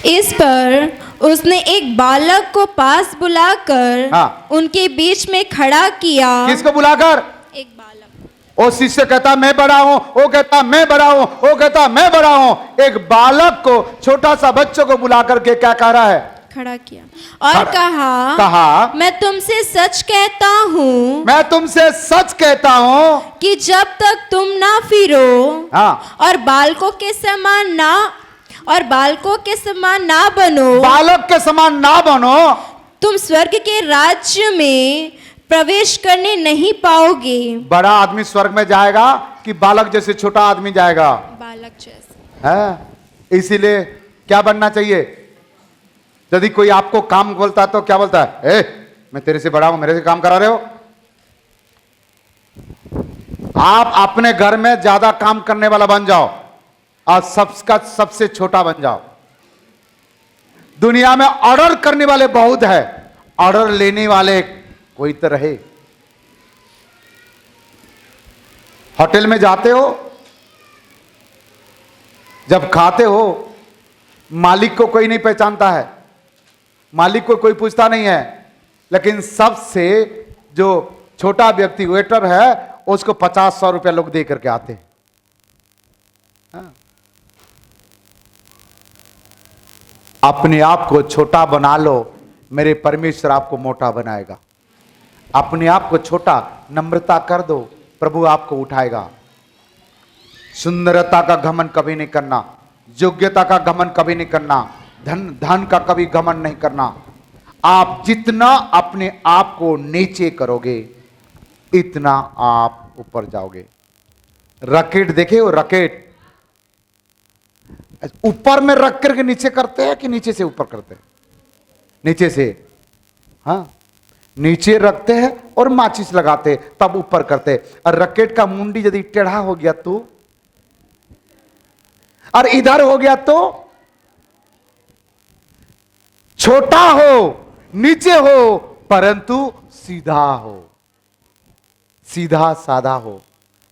इस पर उसने एक बालक को पास बुलाकर हाँ। उनके बीच में खड़ा किया। किसको बुलाकर? एक बालक। वो शिष्य कहता मैं बड़ा हूं, वो कहता मैं बड़ा हूं, वो कहता मैं बड़ा हूं। एक बालक को, छोटा सा बच्चों को बुला करके क्या कह रहा है? खड़ा किया और कहा मैं तुमसे सच कहता हूँ, मैं तुमसे सच कहता हूं कि जब तक तुम ना फिरो हाँ। और बालकों के समान ना बनो, बालक के समान ना बनो, तुम स्वर्ग के राज्य में प्रवेश करने नहीं पाओगे। बड़ा आदमी स्वर्ग में जाएगा कि बालक जैसे छोटा आदमी जाएगा? बालक जैसे। है, इसीलिए क्या बनना चाहिए? यदि कोई आपको काम बोलता है तो क्या बोलता है? मैं तेरे से बड़ा हूं, मेरे से काम करा रहे हो? आप अपने घर में ज्यादा काम करने वाला बन जाओ और सबका सबसे छोटा बन जाओ। दुनिया में ऑर्डर करने वाले बहुत है, ऑर्डर लेने वाले कोई तो रहे। होटल में जाते हो, जब खाते हो, मालिक को कोई नहीं पहचानता है, मालिक को कोई पूछता नहीं है, लेकिन सबसे जो छोटा व्यक्ति वेटर है उसको 50-100 रुपया लोग दे करके आते हैं। हाँ। अपने आप को छोटा बना लो, मेरे परमेश्वर आपको मोटा बनाएगा। अपने आप को छोटा, नम्रता कर दो, प्रभु आपको उठाएगा। सुंदरता का घमंड कभी नहीं करना, योग्यता का घमंड कभी नहीं करना, धन का कभी घमंड नहीं करना। आप जितना अपने आप को नीचे करोगे इतना आप ऊपर जाओगे। रॉकेट देखे हो? रॉकेट ऊपर में रख करके नीचे करते हैं कि नीचे से ऊपर करते हैं? नीचे से। हाँ, नीचे रखते हैं और माचिस लगाते तब ऊपर करते। और रॉकेट का मुंडी यदि टेढ़ा हो गया तो, और इधर हो गया तो, छोटा हो, नीचे हो, परंतु सीधा हो, सीधा साधा हो।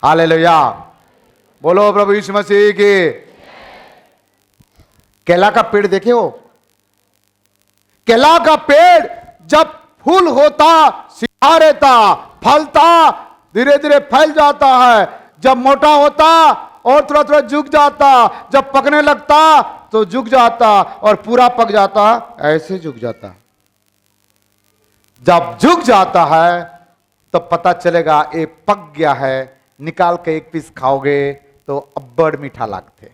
हालेलुया, बोलो प्रभु यीशु मसीह की। केला का पेड़ देखे हो? केला का पेड़ जब फूल होता, सीधा रहता, फलता, धीरे धीरे फैल जाता है। जब मोटा होता और थोड़ा थोड़ा झुक जाता, जब पकने लगता तो झुक जाता, और पूरा पक जाता ऐसे झुक जाता। जब झुक जाता है तो पता चलेगा ये पक गया है, निकाल के एक पीस खाओगे तो अब्बड़ मीठा लगते।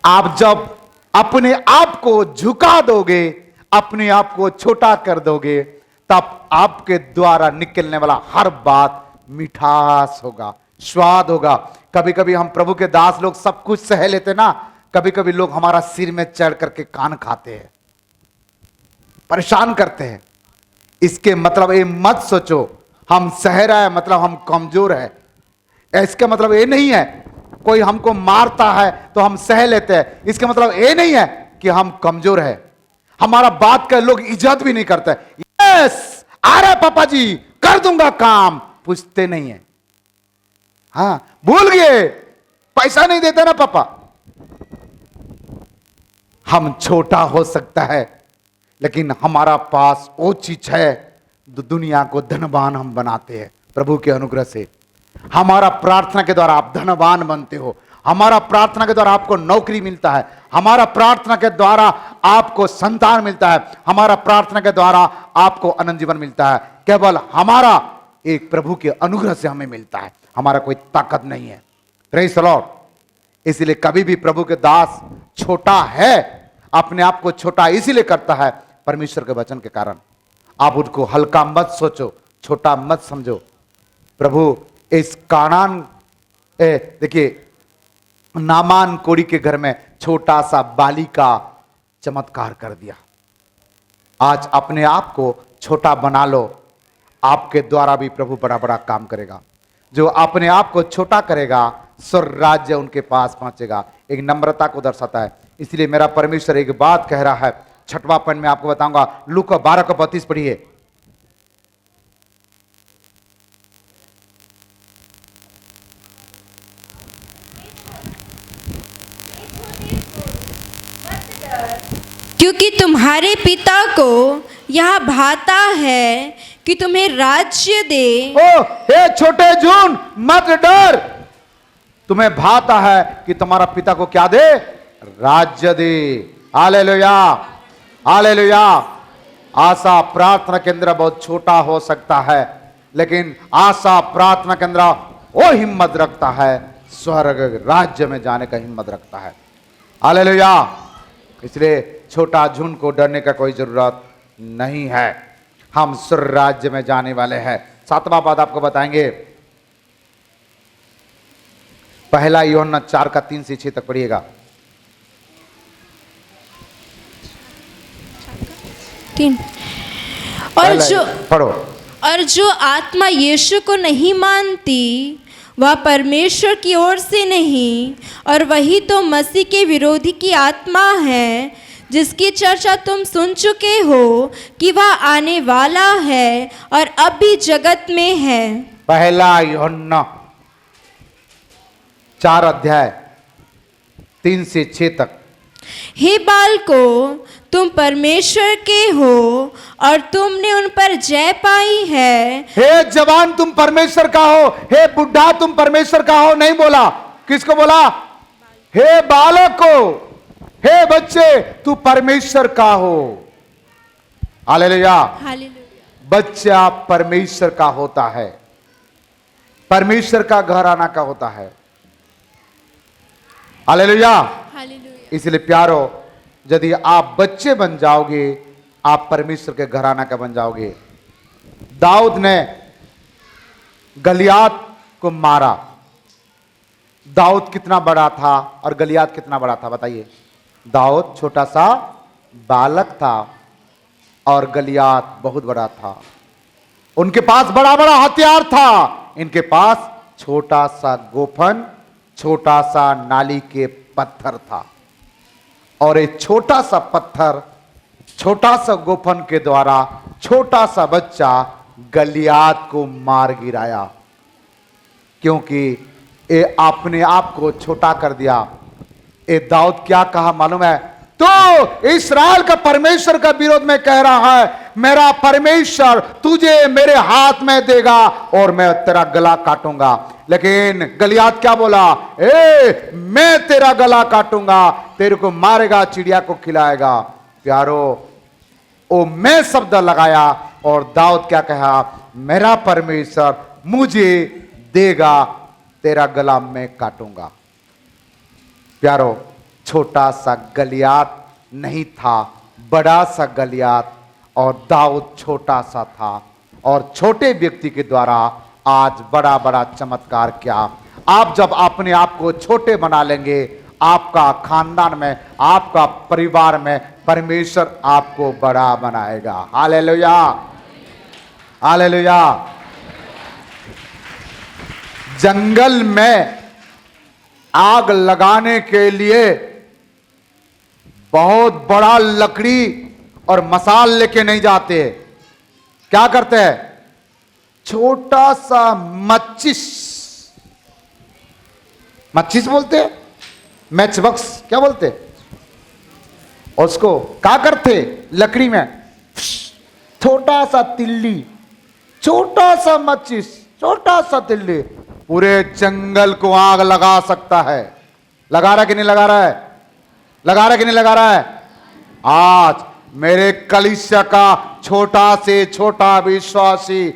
आप जब अपने आप को झुका दोगे, अपने आप को छोटा कर दोगे, तब आपके द्वारा निकलने वाला हर बात मिठास होगा, स्वाद होगा। कभी कभी हम प्रभु के दास लोग सब कुछ सह लेते ना, कभी कभी लोग हमारा सिर में चढ़ करके कान खाते हैं, परेशान करते हैं। इसके मतलब ये मत सोचो हम सह रहे हैं मतलब हम कमजोर है। इसका मतलब ये नहीं है कोई हमको मारता है तो हम सह लेते हैं, इसका मतलब ये नहीं है कि हम कमजोर है। हमारा बात का लोग इज्जत भी नहीं करते। यस, अरे पापा जी कर दूंगा काम, पूछते नहीं है। हाँ, भूल गए पैसा नहीं देते ना पापा। हम छोटा हो सकता है लेकिन हमारा पास वो चीज है जो दुनिया को धनवान हम बनाते हैं प्रभु के अनुग्रह से। हमारा प्रार्थना के द्वारा आप धनवान बनते हो, हमारा प्रार्थना के द्वारा आपको नौकरी मिलता है, हमारा प्रार्थना के द्वारा आपको संतान मिलता है, हमारा प्रार्थना के द्वारा आपको अनंत जीवन मिलता है। केवल हमारा एक प्रभु के अनुग्रह से हमें मिलता है, हमारा कोई ताकत नहीं है। Praise the Lord. इसलिए कभी भी प्रभु के दास छोटा है, अपने आप को छोटा इसीलिए करता है परमेश्वर के वचन के कारण। आप उसको हल्का मत सोचो, छोटा मत समझो। प्रभु इस कानान देखिए नामान कोड़ी के घर में छोटा सा बाली का चमत्कार कर दिया। आज अपने आप को छोटा बना लो, आपके द्वारा भी प्रभु बड़ा बड़ा काम करेगा। जो अपने आप को छोटा करेगा स्वर्ग राज्य उनके पास पहुंचेगा। एक नम्रता को दर्शाता है। इसलिए मेरा परमेश्वर एक बात कह रहा है, छठवां पॉइंट में आपको बताऊंगा। लूका 12:32 पढ़िए। क्योंकि तुम्हारे पिता को यह भाता है कि तुम्हें राज्य दे। ओ हे छोटे जून, मत डर। तुम्हें भाता है कि तुम्हारा पिता को क्या दे? राज्य दे। Hallelujah, hallelujah. आशा प्रार्थना केंद्र बहुत छोटा हो सकता है, लेकिन आशा प्रार्थना केंद्र वो हिम्मत रखता है, स्वर्ग राज्य में जाने का हिम्मत रखता है। हालेलुया। इसलिए छोटा झुंड को डरने का कोई जरूरत नहीं है। हम स्वर्ग राज्य में जाने वाले हैं। सातवां बात आपको बताएंगे, पहला यूहन्ना 4:3-6 तक पढ़िएगा। 3 पढ़ो। और जो आत्मा यीशु को नहीं मानती वह परमेश्वर की ओर से नहीं, और वही तो मसीह के विरोधी की आत्मा है, जिसकी चर्चा तुम सुन चुके हो कि वह आने वाला है और अब भी जगत में है। पहला यूहन्ना 4:3-6 तक। हे बालको, तुम परमेश्वर के हो और तुमने उन पर जय पाई है। हे जवान तुम परमेश्वर का हो, हे बुढ़ा तुम परमेश्वर का हो नहीं बोला। किसको बोला? हे बालक को, हे बच्चे तू परमेश्वर का हो। हालेलुया। हालेलुया। बच्चा परमेश्वर का होता है, परमेश्वर का घराना का होता है। हालेलुया। हालेलुया। इसलिए प्यारो, यदि आप बच्चे बन जाओगे, आप परमेश्वर के घराना का बन जाओगे। दाऊद ने गलियात को मारा। दाऊद कितना बड़ा था और गलियात कितना बड़ा था बताइए? दाऊद छोटा सा बालक था और गलियात बहुत बड़ा था। उनके पास बड़ा बड़ा हथियार था, इनके पास छोटा सा गोफन, छोटा सा नाली के पत्थर था। और एक छोटा सा पत्थर, छोटा सा गोफन के द्वारा छोटा सा बच्चा गलियात को मार गिराया, क्योंकि ये अपने आप को छोटा कर दिया। ये दाऊद क्या कहा मालूम है? तो इस्राएल का परमेश्वर का विरोध में कह रहा है, मेरा परमेश्वर तुझे मेरे हाथ में देगा और मैं तेरा गला काटूंगा। लेकिन गलियात क्या बोला? मैं तेरा गला काटूंगा, तेरे को मारेगा, चिड़िया को खिलाएगा। प्यारो, ओ मैं शब्द लगाया और दाऊद क्या कहा? मेरा परमेश्वर मुझे देगा, तेरा गला मैं काटूंगा। प्यारो, छोटा सा गलियात नहीं था, बड़ा सा गलियात, और दाऊद छोटा सा था, और छोटे व्यक्ति के द्वारा आज बड़ा बड़ा चमत्कार किया। आप जब अपने आप को छोटे बना लेंगे, आपका खानदान में, आपका परिवार में परमेश्वर आपको बड़ा बनाएगा। Hallelujah, hallelujah. जंगल में आग लगाने के लिए बहुत बड़ा लकड़ी और मसाल लेके नहीं जाते। क्या करते हैं? छोटा सा मच्चिस, मच्चिस बोलते हैं, मैच बॉक्स क्या बोलते, उसको क्या करते? लकड़ी में छोटा सा तिल्ली, छोटा सा मच्चिस, छोटा सा तिल्ली पूरे जंगल को आग लगा सकता है। लगा रहा कि नहीं लगा रहा है? लगा रहा कि नहीं लगा रहा है? आज मेरे कलीसिया का छोटा से छोटा विश्वासी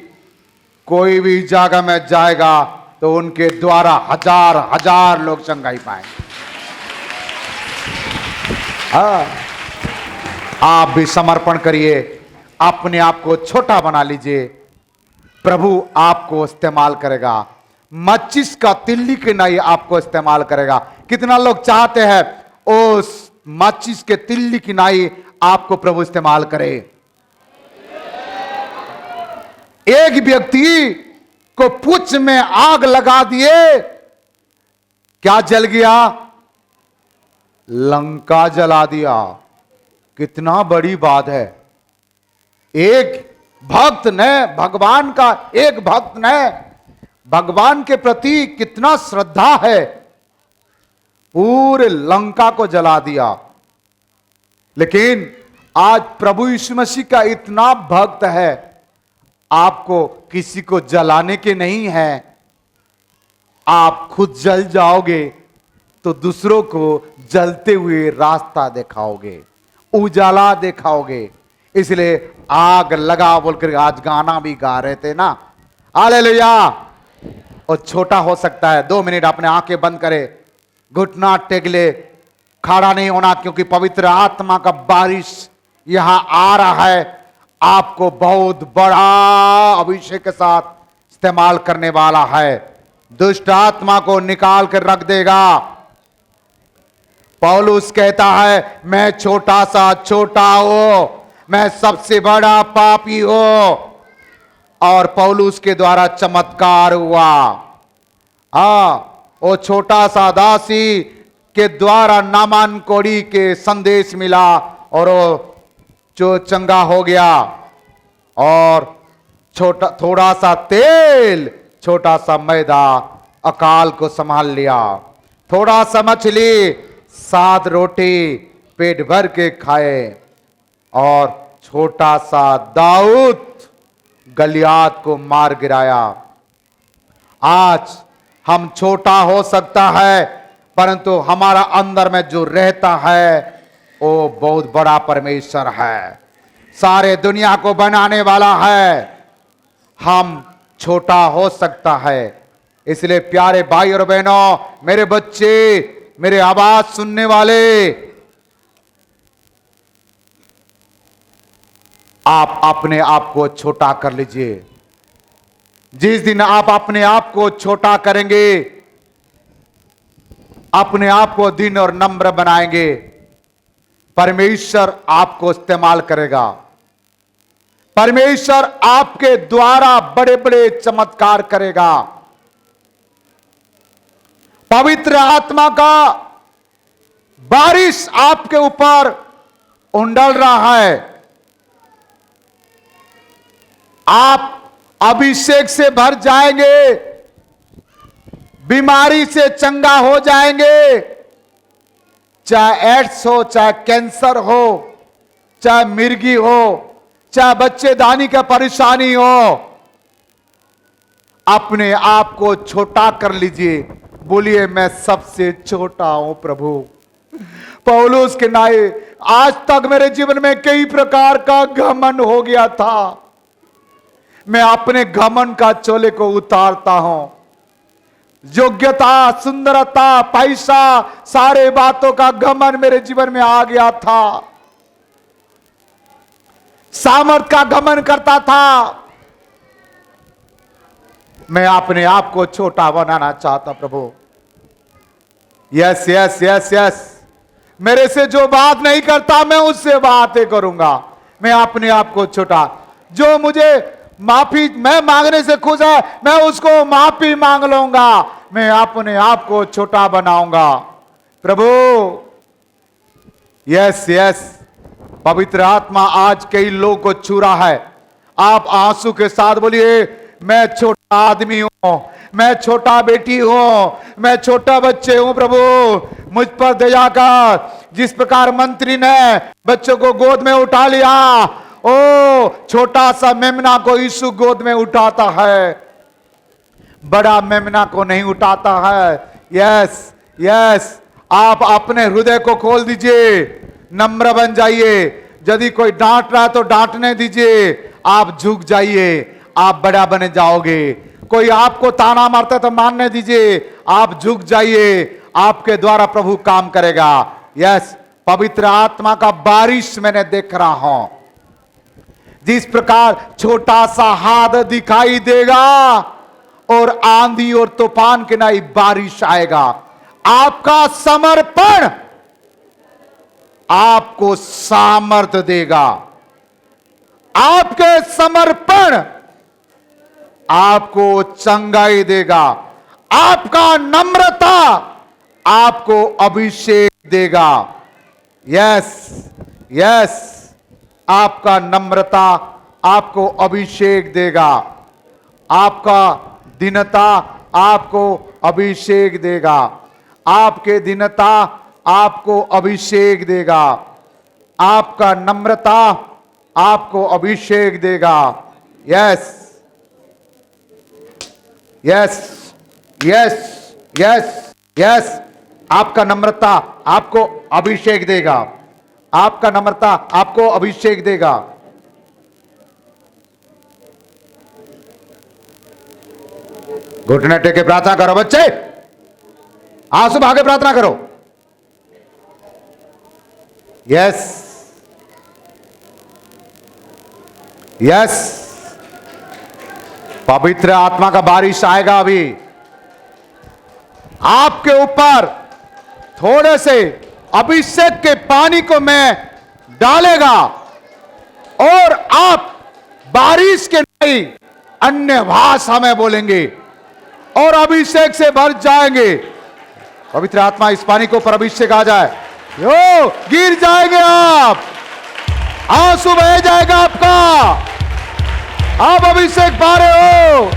कोई भी जगह में जाएगा, तो उनके द्वारा हजार हजार लोग चंगाई पाएंगे। हाँ, आप भी समर्पण करिए, अपने आप को छोटा बना लीजिए, प्रभु आपको इस्तेमाल करेगा। माचिस का तिल्ली के नहीं आपको इस्तेमाल करेगा। कितना लोग चाहते हैं उस माचिस के तिल्ली की नाई आपको प्रभु इस्तेमाल करे। एक व्यक्ति को पूंछ में आग लगा दिए, क्या जल गया? लंका जला दिया। कितना बड़ी बात है। एक भक्त ने भगवान का, एक भक्त ने भगवान के प्रति कितना श्रद्धा है, पूरे लंका को जला दिया। लेकिन आज प्रभु यीशु मसीह का इतना भक्त है, आपको किसी को जलाने के नहीं है। आप खुद जल जाओगे तो दूसरों को जलते हुए रास्ता दिखाओगे, उजाला दिखाओगे। इसलिए आग लगा बोलकर आज गाना भी गा रहे थे ना, हालेलुया। और छोटा हो सकता है। 2 मिनट अपने आंखें बंद करे, घुटना टेक ले, खड़ा नहीं होना, क्योंकि पवित्र आत्मा का बारिश यहां आ रहा है। आपको बहुत बड़ा अभिषेक के साथ इस्तेमाल करने वाला है। दुष्ट आत्मा को निकाल कर रख देगा। पौलुस कहता है, मैं छोटा सा छोटा हूं, मैं सबसे बड़ा पापी हूं। और पौलुस के द्वारा चमत्कार हुआ। वो छोटा सा दासी के द्वारा नामान कोड़ी के संदेश मिला और वो जो चंगा हो गया। और छोटा थोड़ा सा तेल, छोटा सा मैदा अकाल को संभाल लिया। थोड़ा सा मछली, 7 रोटी पेट भर के खाए। और छोटा सा दाऊद गलियात को मार गिराया। आज हम छोटा हो सकता है, परंतु हमारा अंदर में जो रहता है वो बहुत बड़ा परमेश्वर है, सारे दुनिया को बनाने वाला है। हम छोटा हो सकता है। इसलिए प्यारे भाई और बहनों, मेरे बच्चे, मेरे आवाज सुनने वाले, आप अपने आप को छोटा कर लीजिए। जिस दिन आप अपने आप को छोटा करेंगे, अपने आप को दीन और नम्र बनाएंगे, परमेश्वर आपको इस्तेमाल करेगा। परमेश्वर आपके द्वारा बड़े बड़े चमत्कार करेगा। पवित्र आत्मा का बारिश आपके ऊपर उंडल रहा है। आप अभिषेक से भर जाएंगे, बीमारी से चंगा हो जाएंगे। चाहे एड्स हो, चाहे कैंसर हो, चाहे मिर्गी हो, चाहे बच्चेदानी का परेशानी हो, अपने आप को छोटा कर लीजिए। बोलिए, मैं सबसे छोटा हूं प्रभु। पौलुस के नाए, आज तक मेरे जीवन में कई प्रकार का घमंड हो गया था। मैं अपने घमंड का चोले को उतारता हूं। योग्यता, सुंदरता, पैसा, सारे बातों का घमंड मेरे जीवन में आ गया था। सामर्थ का घमंड करता था। मैं अपने आप को छोटा बनाना चाहता प्रभु। यस यस यस यस, मेरे से जो बात नहीं करता मैं उससे बातें करूंगा। मैं अपने आप को छोटा, जो मुझे माफी मैं मांगने से खुश है, मैं उसको माफी मांग लूंगा। मैं अपने आप को छोटा बनाऊंगा प्रभु। यस यस, पवित्र आत्मा आज कई लोगों को छू रहा है। आप आंसू के साथ बोलिए, मैं छोटा आदमी हूं, मैं छोटा बेटी हूं, मैं छोटा बच्चे हूं प्रभु, मुझ पर दया कर। जिस प्रकार मंत्री ने बच्चों को गोद में उठा लिया, ओ छोटा सा मेमना को यीशु गोद में उठाता है, बड़ा मेमना को नहीं उठाता है। यस यस, आप अपने हृदय को खोल दीजिए, नम्र बन जाइए। यदि कोई डांट रहा है तो डांटने दीजिए, आप झुक जाइए, आप बड़ा बने जाओगे। कोई आपको ताना मारता है तो मानने दीजिए, आप झुक जाइए, आपके द्वारा प्रभु काम करेगा। यस, पवित्र आत्मा का बारिश मैंने देख रहा हूं। जिस प्रकार छोटा सा हाथ दिखाई देगा और आंधी और तूफान के नहीं बारिश आएगा, आपका समर्पण आपको सामर्थ्य देगा। आपके समर्पण आपको चंगाई देगा। आपका नम्रता आपको अभिषेक देगा। यस यस, आपका नम्रता आपको अभिषेक देगा। आपका दीनता आपको अभिषेक देगा। आपके दीनता आपको अभिषेक देगा। आपका नम्रता आपको अभिषेक देगा। Yes yes yes yes yes, आपका नम्रता आपको अभिषेक देगा। आपका नम्रता आपको अभिषेक देगा। घुटने टेके प्रार्थना करो बच्चे, आंसू भागे प्रार्थना करो। यस यस, पवित्र आत्मा का बारिश आएगा। अभी आपके ऊपर थोड़े से अभिषेक के पानी को मैं डालेगा और आप बारिश के नहीं अन्य भाषा में बोलेंगे और अभिषेक से भर जाएंगे। पवित्र आत्मा इस पानी के ऊपर अभिषेक आ जाए, यो गिर जाएंगे आप, आंसू बह जाएगा आपका। आप अभिषेक पा रहे हो,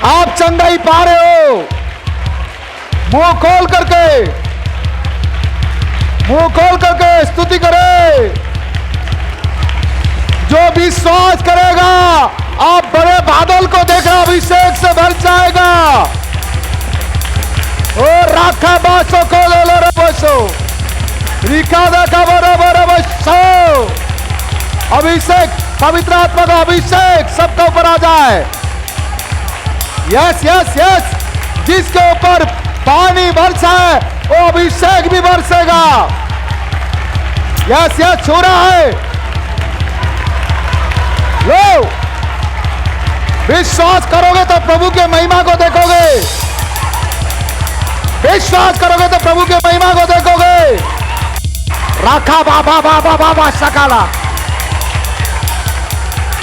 आप चंगाई पा रहे हो। मुंह खोल करके स्तुति करे। जो विश्वास करेगा आप बड़े बादल को देखा अभिषेक से भर जाएगा। और राखा बासो को ले रे बसो, रिका देखा बराबर बसो। अभिषेक, पवित्र आत्मा का अभिषेक सबके ऊपर आ जाए। यस यस यस, जिसके ऊपर पानी बरसाए वो अभिषेक भी बरसेगा। यस यस, छू रहा है। लो, विश्वास करोगे तो प्रभु के महिमा को देखोगे। विश्वास करोगे तो प्रभु के महिमा को देखोगे। राखा बाबा बाबा बाबा सकाला,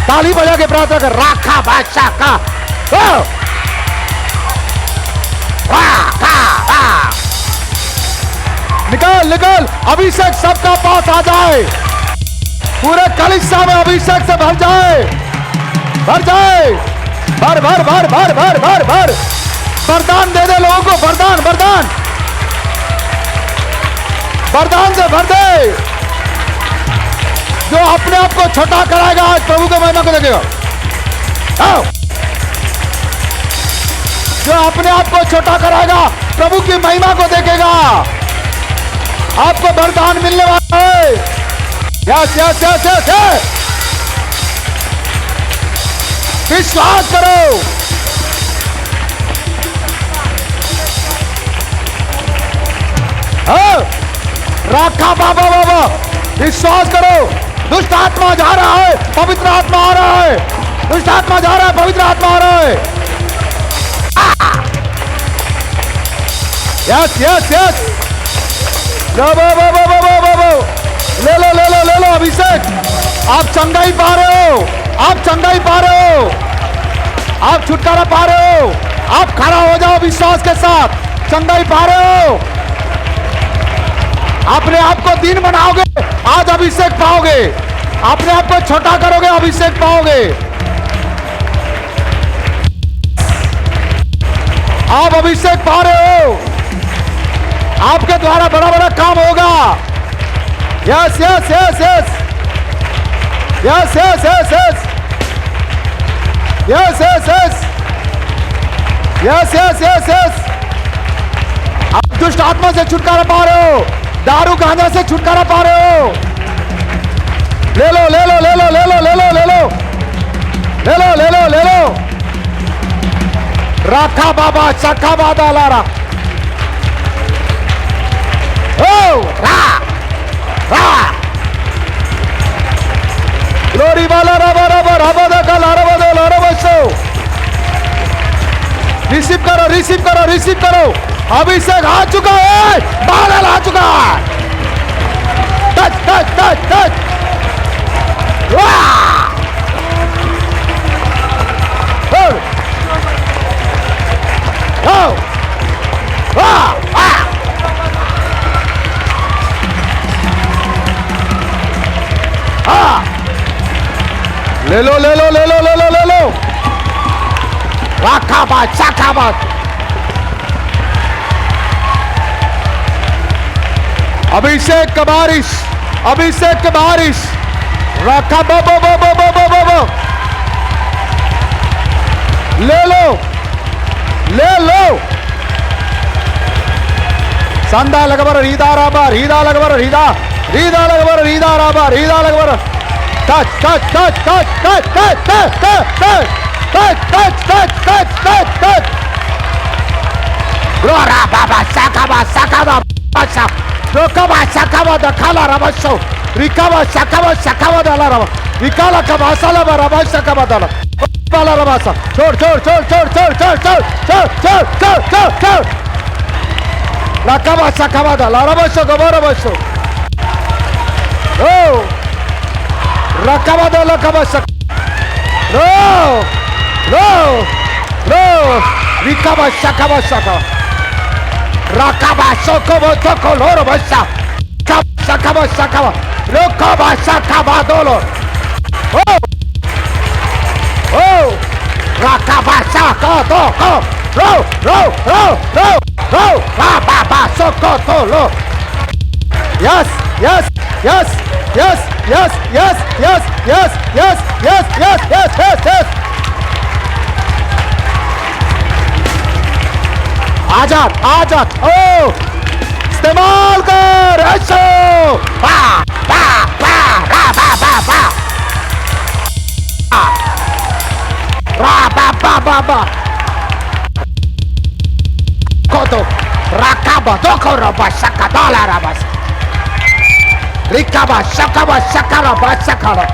ताली बजा के प्रार्थना कर। राखा बादशाह का निकल निकल, अभिषेक सबका पास आ जाए। पूरे कलीसिया में अभिषेक से भर जाए, भर जाए। भर भर भर भर भर भर भर, वरदान दे दे लोगों को। वरदान वरदान वरदान से भर दे। जो अपने आप को छोटा कराएगा आज प्रभु के महिमा को देखेगा। आओ, जो अपने आप को छोटा कराएगा प्रभु की महिमा को देखेगा। आपको वरदान मिलने वाला है। Yes yes yes yes yes, विश्वास करो। राखा बाबा बाबा, विश्वास करो। दुष्ट आत्मा जा रहा है, पवित्र आत्मा आ रहा है। दुष्ट आत्मा जा रहा है, पवित्र आत्मा आ रहा है। यस यस यस, ले लो ले लो ले लो अभिषेक। आप चंगाई पा रहे हो, आप चंगाई पा रहे हो, आप छुटकारा पा रहे हो। आप खड़ा हो जाओ विश्वास के साथ, चंगाई पा रहे हो। अपने आप को दीन बनाओगे, आज अभिषेक पाओगे। अपने आप को छोटा करोगे, अभिषेक पाओगे। आप अभिषेक पा रहे हो, आपके द्वारा बड़ा बड़ा काम होगा। Yes yes yes yes yes yes yes yes yes yes yes yes yes yes. आप दुष्ट आत्मा से छुटकारा पा रहे हो, दारू गांजा से छुटकारा पा रहे हो। ले लो ले लो ले लो ले लो ले लो ले लो ले लो ले लो ले लो। Raka Baba Sakabada Lara. Oh, Ra, Ra. Glory Bala Raba Raba Raba Daka Lara Bada Lara Baso. Receive करो, रिसीव करो, रिसीव करो. अभिषेक आ चुका है, बादल आ चुका है. Touch touch touch touch. ले लो ले लो ले लो ले लो ले लो. Rakabat, Sakabat. अभिषेक का बारिश, अभिषेक का बारिश. रकाबो बो बो बो बो बो बो बो. ले लो, ले लो. संदा लगबर रीदा राबर, रीदा लगबर रीदा, रीदा लगबर रीदा राबर, रीदा लगबर. Touch touch touch touch touch touch touch touch. Touch, touch, touch, touch, touch, touch. Gloria Baba Sakaba Sakaba Basa. Rokaba Sakaba da Kala Rabaso. Rikaba Sakaba Sakaba da Laraba. Rikala Kabasala Baraba Sakaba da la. Bala Rabasa. Chor chor chor chor chor chor chor chor chor chor chor chor. Rakaba Sakaba da Larabaso Gabarabaso. Oh. Rakaba da la Kabasa. No. No, no, Rikaba Shakaba Shaka, Rakaba Sokobo Toko Loro Basa, Sakaba Sakaba, Rokaba Sakaba Dolo. Oh, oh, Rakaba Saka Doko, Ro, Ro, Ro, Ro, Ro, Baba Soko Tolo. Yes, yes, yes, yes, yes, yes, yes, yes, yes, yes, yes, yes, yes, yes. आजाद आजाद ओ इस्तेमाल कर ऐसो बा बा बा रा बा बा बा रा बा बा बा बा कोतो rakaba doko roba sakadala rabas rikaba sakaba sakara ba sakara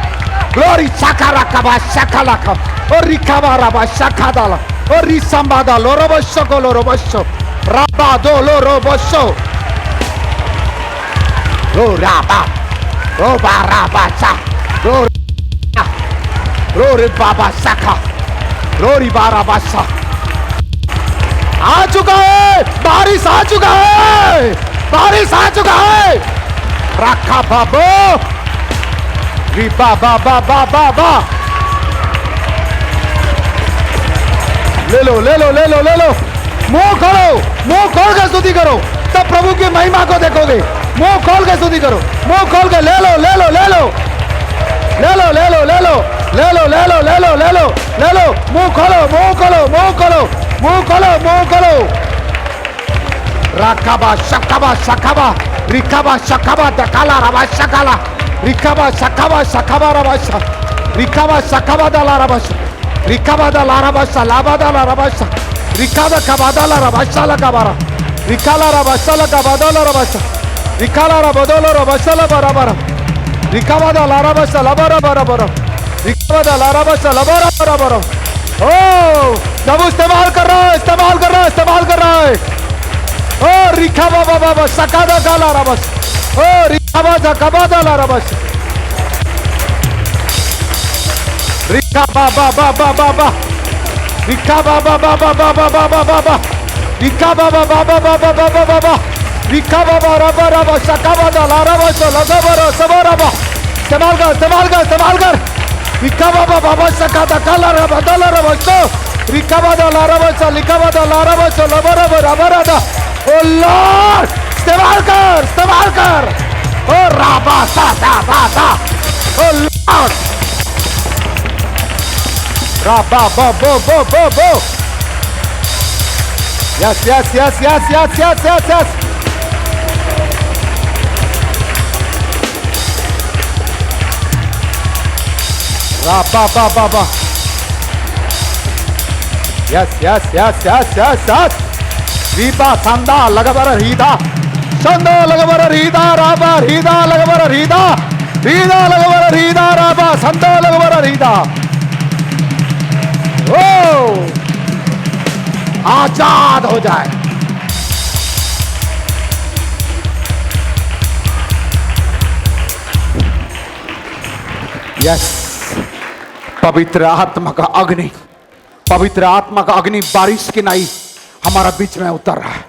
glory sakara kaba sakalaka o rikaba raba sakadala o risambada lorobosso colorobosso rabado lorobosso lo raba roba raba sa glory baba saka glory barabasa आ चुका है बारिश आ चुका है बारिश आ चुका है रखा बाबो री बाबा बाबा बाबा ले लो ले लो ले लो ले लो मुंह खोल के स्तुति करो तब प्रभु की महिमा को देखोगे मुंह खोल के स्तुति करो मुंह खोल के ले लो ले लो ले लो ले लो ले लो ले लो ले लो ले लो ले लो ले लो ले लो मुंह खोलो मुंह खोलो मुंह खोलो मुंह खोलो मुंह खोलो rakaba shakaba shakaba rikaba shakaba dakala raba shakala rikaba shakaba shakaba raba rikaba shakaba dala raba rikaba dala raba labada la raba rikaba kabada la raba shala kabara rikala raba shala kabada la raba rikala raba dala raba shala bara rikaba dala raba labara bara rikaba dala raba labara bara ओ जब इस्तेमाल कर रहा है इस्तेमाल कर रहा है इस्तेमाल कर रहा है ओ रिखाबा बाबा सकादा गाला रबस ओ रिखाबा जकाबा दाला रबस रिखाबा बाबा बाबा रिखाबा बाबा बाबा बाबा बाबा रिखाबा बाबा बाबा बाबा बाबा रिखाबा बाबा रबा सकाबा दाला रबस लगबरो सबरबा इस्तेमाल कर इस्तेमाल कर Rikaba baba sakada kalara badala rabaso Rikaba da larabasa likaba da larabasa labara barada Oh Lord इस्तेमाल कर Oh rabasa da basa Oh Lord Raba bo Yes Ra ba yes yes yes yes yes yes रीता संदा लगबर रीदा संदा लगबर रीदा राबा रीदा लगबर रीदा रीदा लगबर रीदा राबा संदा लगबर रीदा ओ आजाद हो जाए। यस पवित्र आत्मा का अग्नि, पवित्र आत्मा का अग्नि बारिश की नाई हमारा बीच में उतर रहा है,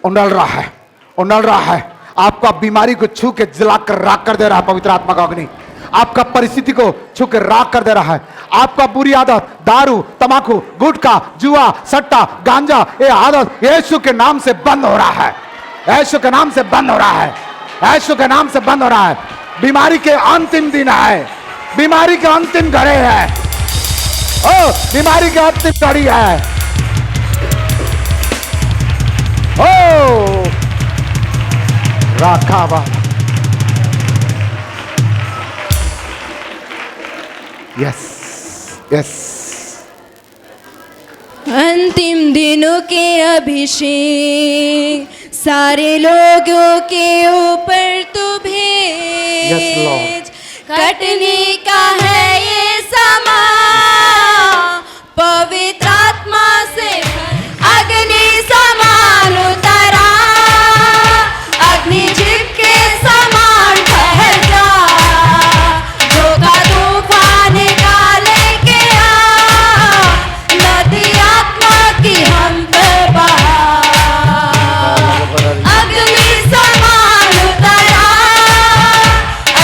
उंडल रहा है, उंडल रहा है। आपका बीमारी को छू के जलाकर राख कर दे रहा है पवित्र आत्मा का अग्नि। आपका परिस्थिति को छू के राख कर दे रहा है। आपका बुरी आदत, दारू, तंबाकू, गुटखा, जुआ, सट्टा, गांजा, ये आदत यीशु के नाम से बंद हो रहा है, यीशु के नाम से बंद हो रहा है, यीशु के नाम से बंद हो रहा है। बीमारी के अंतिम दिन है, बीमारी के अंतिम घड़ी है, ओ बीमारी के अंतिम घड़ी है। ओ राखावा यस यस अंतिम दिनों के अभिषेक सारे लोगों के ऊपर तू Yes, भेज। कटने का है ये समा, पवित्र आत्मा से अग्नि समान उतरा, अग्नि झिपके समान ठहर जा, धोखा तूफान निकाले के आ, नदी आत्मा की हम पे बहा, अग्नि समान उतरा,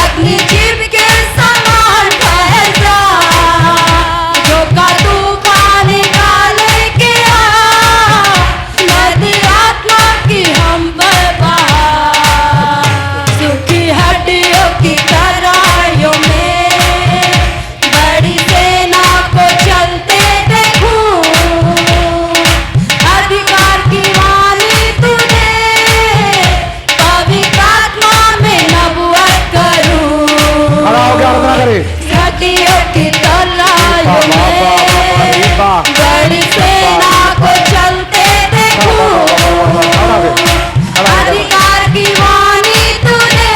अग्नि झिपके समान ठहर जा, धोखा तूफान निकाले के आ, नदी आत्मा की हम पे बहा, सूखी हड्डियों की तराइयों में बड़ी सेना को चलते देखूं, अधिकार की वाणी तूने, पवित्र आत्मा में नबुवत करूं, खड़ा हो गया आराधना करें। हड्डियों की तराइयों में बड़ी सेना को चलते देखूं, अधिकार की वाणी तूने,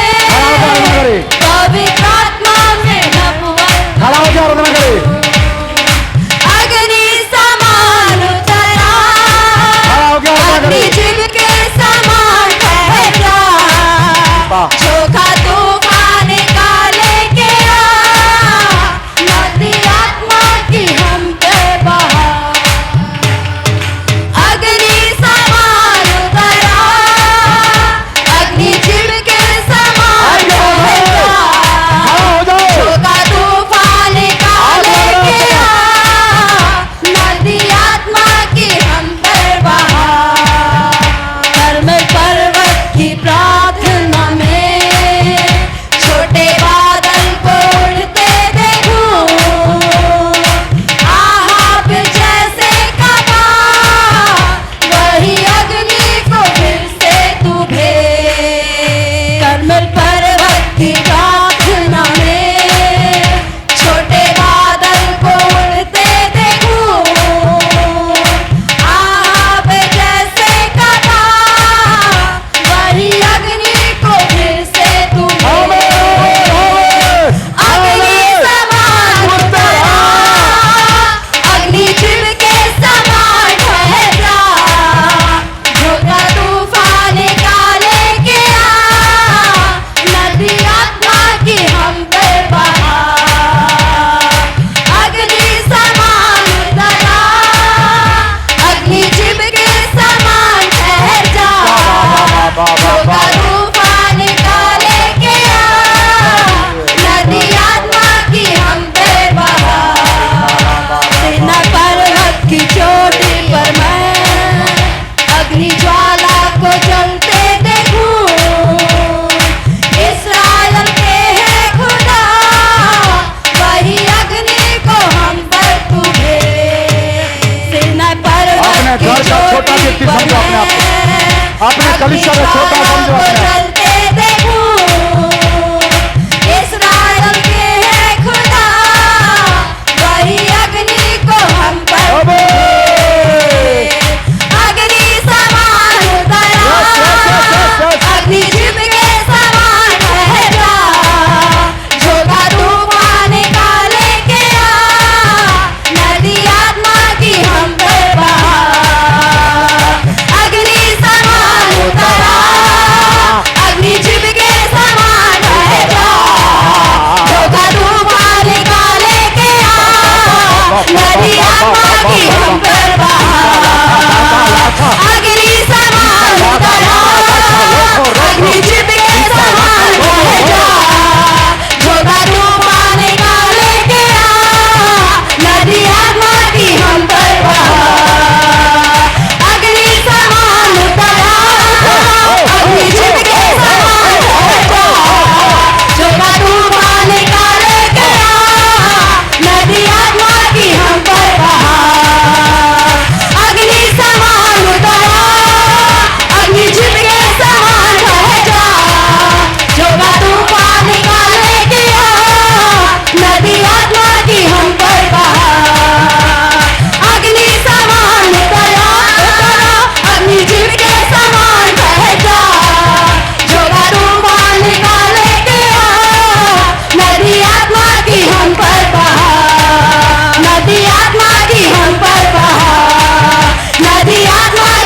पवित्र आत्मा में नबुवत, खड़ा हो गया आराधना करें। अग्नि समान उतरा, खड़ा हो गया आराधना अग्नि करें। झिपके समान ठहर जा, चोखा तूफान निकाले के आ, नदी आत्मा की हम पे बहा, अग्नि समान उतरा, अग्नि झिपके समान ठहर जा, खड़ा हो जाओ। चोखा तूफान निकाले के आ, नदी आत्मा की हम पर बहा, कर्मल पर्वत की प्रार्थना में छोटे बादल को उड़ते देखूं, आहाब जैसे कबा, वही अग्नि को फिर से तू भेज। कर्मल पर्वत की प्रार्थना में छोटे बादल को उड़ते देखूं, आहाब जैसे कबा, वही अग्नि को फिर से तू भेज। अग्नि समान उतरा, अग्नि झिपके समान ठहर जा, झोंका तूफान निकाले के आ, नदी आत्मा की हम पे बहा, अग्नि समान उतरा, अग्नि झिपके समान ठहर जा, झोंका तूफान निकाले के आ, नदी आत्मा की हम पे बहा, सेना पर्वत की चोटी पर मैं अग्नि ज्वाला को जलते देखूं, इस्राएल के है खुदा, वही अग्नि को हम पर तू भेज। सेना पर्वत अपने की घर का छोटा चोटी व्यक्ति पर समझो अपने आप को। मैं अपने कलीसिया का छोटा अग्नि समझो ज्वाला अपने को आप। जलते देखूं, इस्राएल के है खुदा, वही अग्नि को हम पर अबे!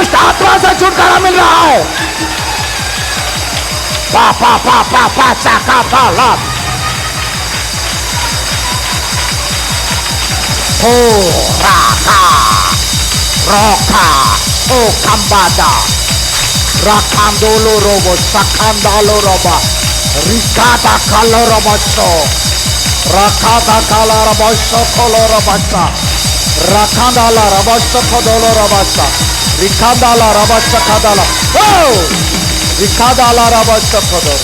दुष्ट आत्मा से छुटकारा मिल रहा है। पा पा पा पा पा साका पाला हो राका रोका ओ कम्बादा राकांदोलो रोबो साकांदालो रोबा रिकादा कालो रोबो राकादा काला रोबो कोलो रोबा राकांदाला रोबो कोदोलो रोबा रिकांदाला रोबो कादाला ओ रिकादाला रोबो कोदो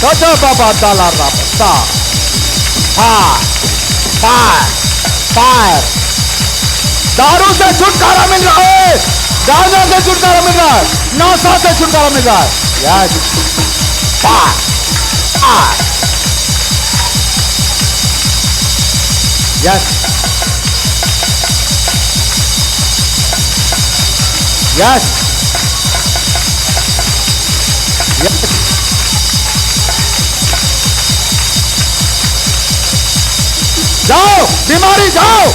कदा बाबा दाला रोबा फायर दारू से छुटकारा मिल रहा है, गांजा से छुटकारा मिल रहा है, नशा से छुटकारा मिल रहा है। Yes fire yes yes yes जाओ बीमारी जाओ,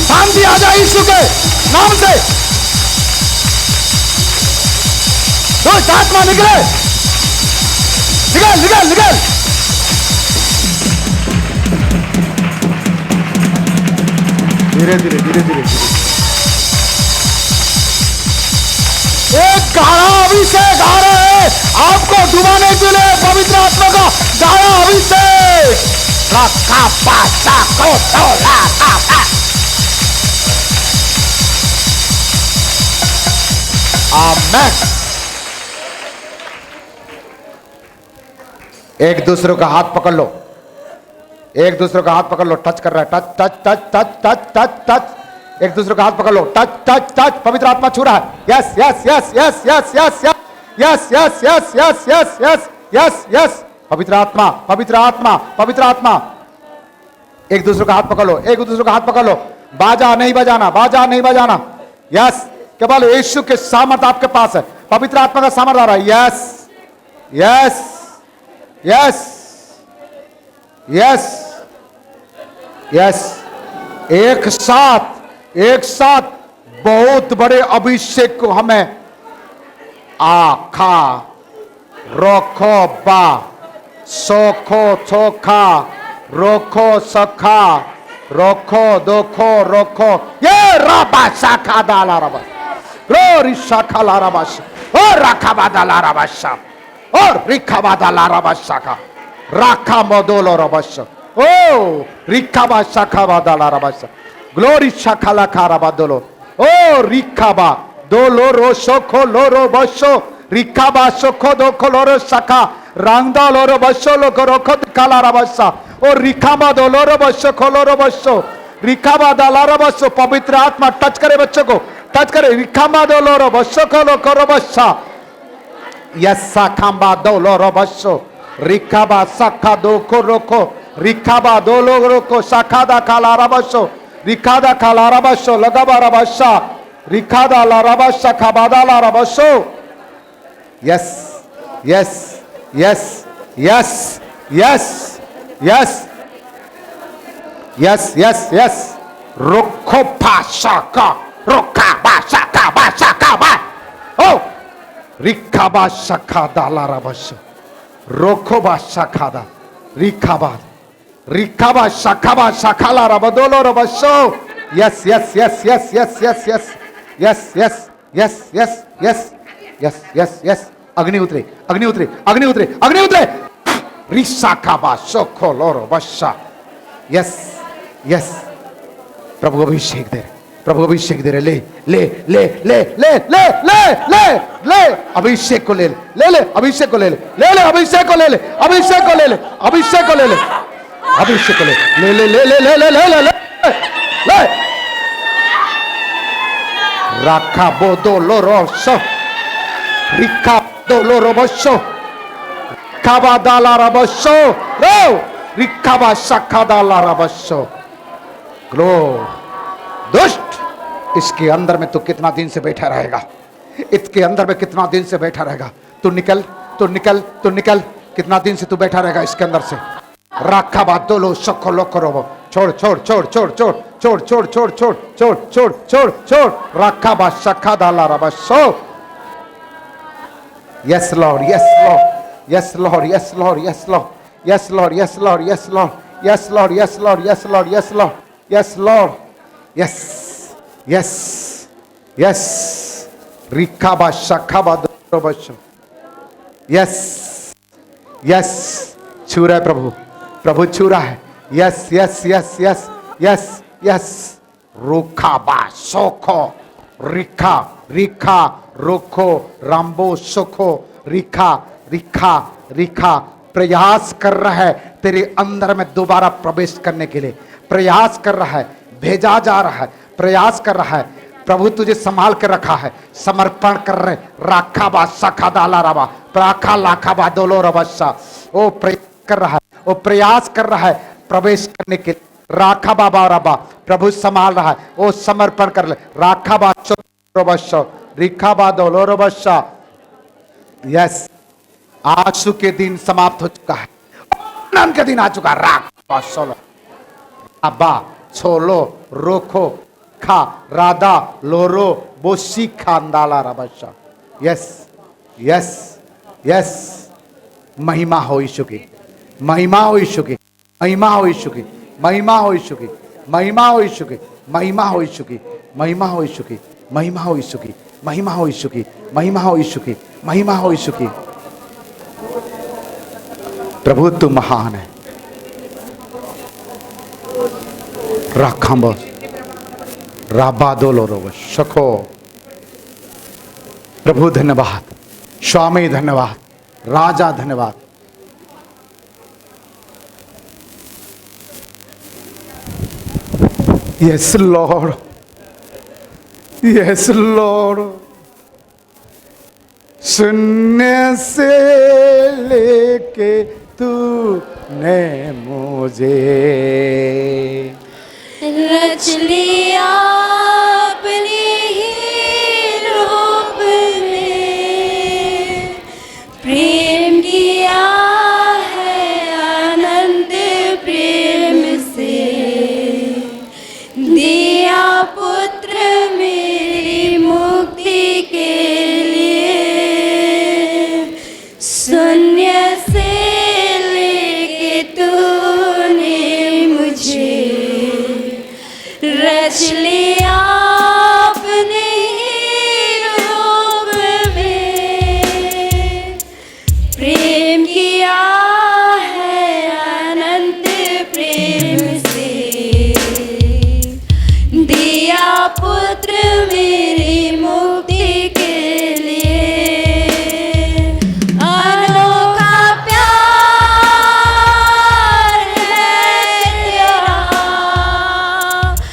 शांति आ जाए यीशु के नाम से। दुष्ट आत्मा निकले, निकल निकल निकल। धीरे धीरे धीरे धीरे एक गाढ़ा अभिषेक आ रहा है आपको डुबाने के लिए, पवित्र आत्मा का गाढ़ा अभिषेक। रखा पासा को तोला आमेन। एक दूसरे का हाथ पकड़ लो, एक दूसरे का हाथ पकड़ लो। टच कर रहा है, touch touch touch touch touch touch touch. एक दूसरे का हाथ पकड़ लो, टच टच टच। पवित्र आत्मा छू रहा है। Yes yes yes yes yes yes yes yes yes yes yes yes yes yes. पवित्र आत्मा पवित्र आत्मा पवित्र आत्मा। एक दूसरे का हाथ पकड़ लो, एक दूसरे का हाथ पकड़ लो। बाजा नहीं बजाना, बाजा नहीं बजाना। यस केवल यीशु के सामर्थ आपके पास है, पवित्र आत्मा का सामर्थ आ रहा है। Yes yes yes yes yes. एक साथ बहुत बड़े अभिषेक को हमें आखा रोखो बा सोखो चोखा रोखो सखा रोखो दोखो रोखो। ये राबा शाखा दाला रबा रो रिशाखा ला रबाश और राखा बादाला रबाशा और रिखा बादाला रबाशा राखा मोदोलो रबाश ओ रिखा बा शाखा बादाला रबाशा ग्लोरी शाखा ला खारा बादोलो ओ रिखा बा दोलो रो सोखो लोरो बसो रिखा बा सोखो दोखो लोरो शाखा रांगदा लोरो बसो लोको रोखो काला रबाशा और रिखा बा दोलो बसो खोलो बसो रिखा बा दाला रबाशो। पवित्र आत्मा टच करे बच्चों को, टच करे। रिखामा दो लोरो बसो खोलो करो बस्सा। यस्सा खांबा दो लोरो बसो रिखाबा सखा दो को रोको रिखाबा दो लोग रोको सखा दा काला रबसो रिखादा काला रबसो लगाबा रबसा रिखादा ला रबसा खाबादा ला रबसो। Yes yes yes yes yes yes yes yes yes. रोको पासा का रोका बासा का बा ओ रिखा बासा खा दाला रबस रोको बासा खा दा रिखा बासा खाला रबदोलो रबसो। Yes yes yes yes yes yes yes yes yes yes yes yes yes yes yes. अग्नि उतरे अग्नि उतरे अग्नि उतरे अग्नि उतरे। रिसा का बासो खोलो रबसा। Yes yes. प्रभु अभिषेक दे, प्रभु अभिषेक दे रहे। ले ले ले ले ले ले ले ले ले अभिषेक को ले ले ले अभिषेक को ले ले ले ले अभिषेक को ले ले अभिषेक को ले ले अभिषेक को ले ले अभिषेक को ले ले ले ले ले ले ले ले ले ले। राखा बोदो लोरोसो रिखा दो लोरोबसो काबा दाला रबसो रो रिखाबा सखा दाला रबसो। ग्लो दुष्ट इसके अंदर में तू कितना दिन से बैठा रहेगा, इसके अंदर में कितना दिन से बैठा रहेगा। तू निकल तू निकल तू निकल। कितना दिन से तू बैठा रहेगा इसके अंदर से। राखा बात दो लो सखो लो करो छोड़ छोड़ छोड़ छोड़ छोड़ छोड़ छोड़ छोड़ छोड़ छोड़ छोड़ छोड़ छोड़ रखा बा शखा दाला रबा सो yes Lord yes Lord yes Lord yes Lord yes Lord yes Lord yes Lord yes Lord yes Lord yes Lord yes Lord yes Lord yes Lord yes yes yes रिखा बा शखा बा रबा सो यस यस छू रहा है प्रभु प्रभु छू रहा है yes yes yes yes yes yes रोखा बा सोखो रिखा रिखा रोखो राम्बो सोखो रिखा रिखा रिखा प्रयास कर रहा है तेरे अंदर में दोबारा प्रवेश करने के लिए प्रयास कर रहा है भेजा जा रहा है प्रयास कर रहा है प्रभु तुझे संभाल के रखा है समर्पण कर रहे राखा बा सखा दाला रबा प्राखा लाखा बा दोलो रबसा वो प्रयास कर रहा है वो प्रयास कर रहा है प्रवेश करने के लिए राखा बाबा रबा प्रभु संभाल रहा है वो समर्पण कर ले राखा बा रबसा रिखा बा दोलो रबसा यस आंसू के दिन समाप्त हो चुका है आनंद के दिन आ चुका है राखा सोलो अब्बा छोलो रोखो खा राधा लोरो बोसी खांदाला रबसा यस यस यस महिमा हो यीशु की महिमा हो यीशु की महिमा हो यीशु की महिमा हो यीशु की महिमा हो यीशु की महिमा हो यीशु की महिमा हो यीशु की महिमा हो यीशु की महिमा हो यीशु की महिमा हो यीशु की महिमा हो यीशु की प्रभु तू महान है राखांबो राबा दोलो रोबो शखो प्रभु धन्यवाद स्वामी धन्यवाद राजा धन्यवाद यस लॉर्ड यस लॉर्ड शून्य से लेके तूने मुझे रच लिया अपने ही रूप में प्रेम किया है अनंत प्रेम से दिया पुत्र मेरी मुक्ति के लिए शून्य से लेके तूने मुझे रच लिया अपने ही रूप में प्रेम किया है अनंत प्रेम से दिया पुत्र मेरी मुक्ति के लिए अनोखा प्यार है तेरा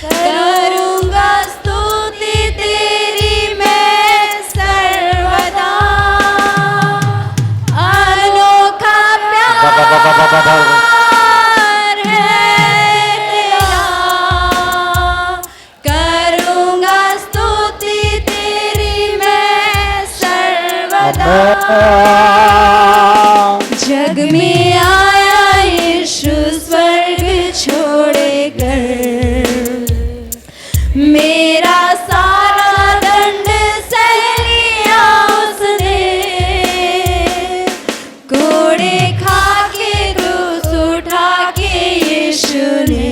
करूँगा स्तुति तेरी मैं सर्वदा अनोखा प्यार है तेरा करूँगा स्तुति तेरी मैं सर्वदा जग में आया यीशु स्वर्ग छोड़कर मेरा सारा दंड सह लिया उसने कोड़े खा के क्रूस उठा के यीशु ने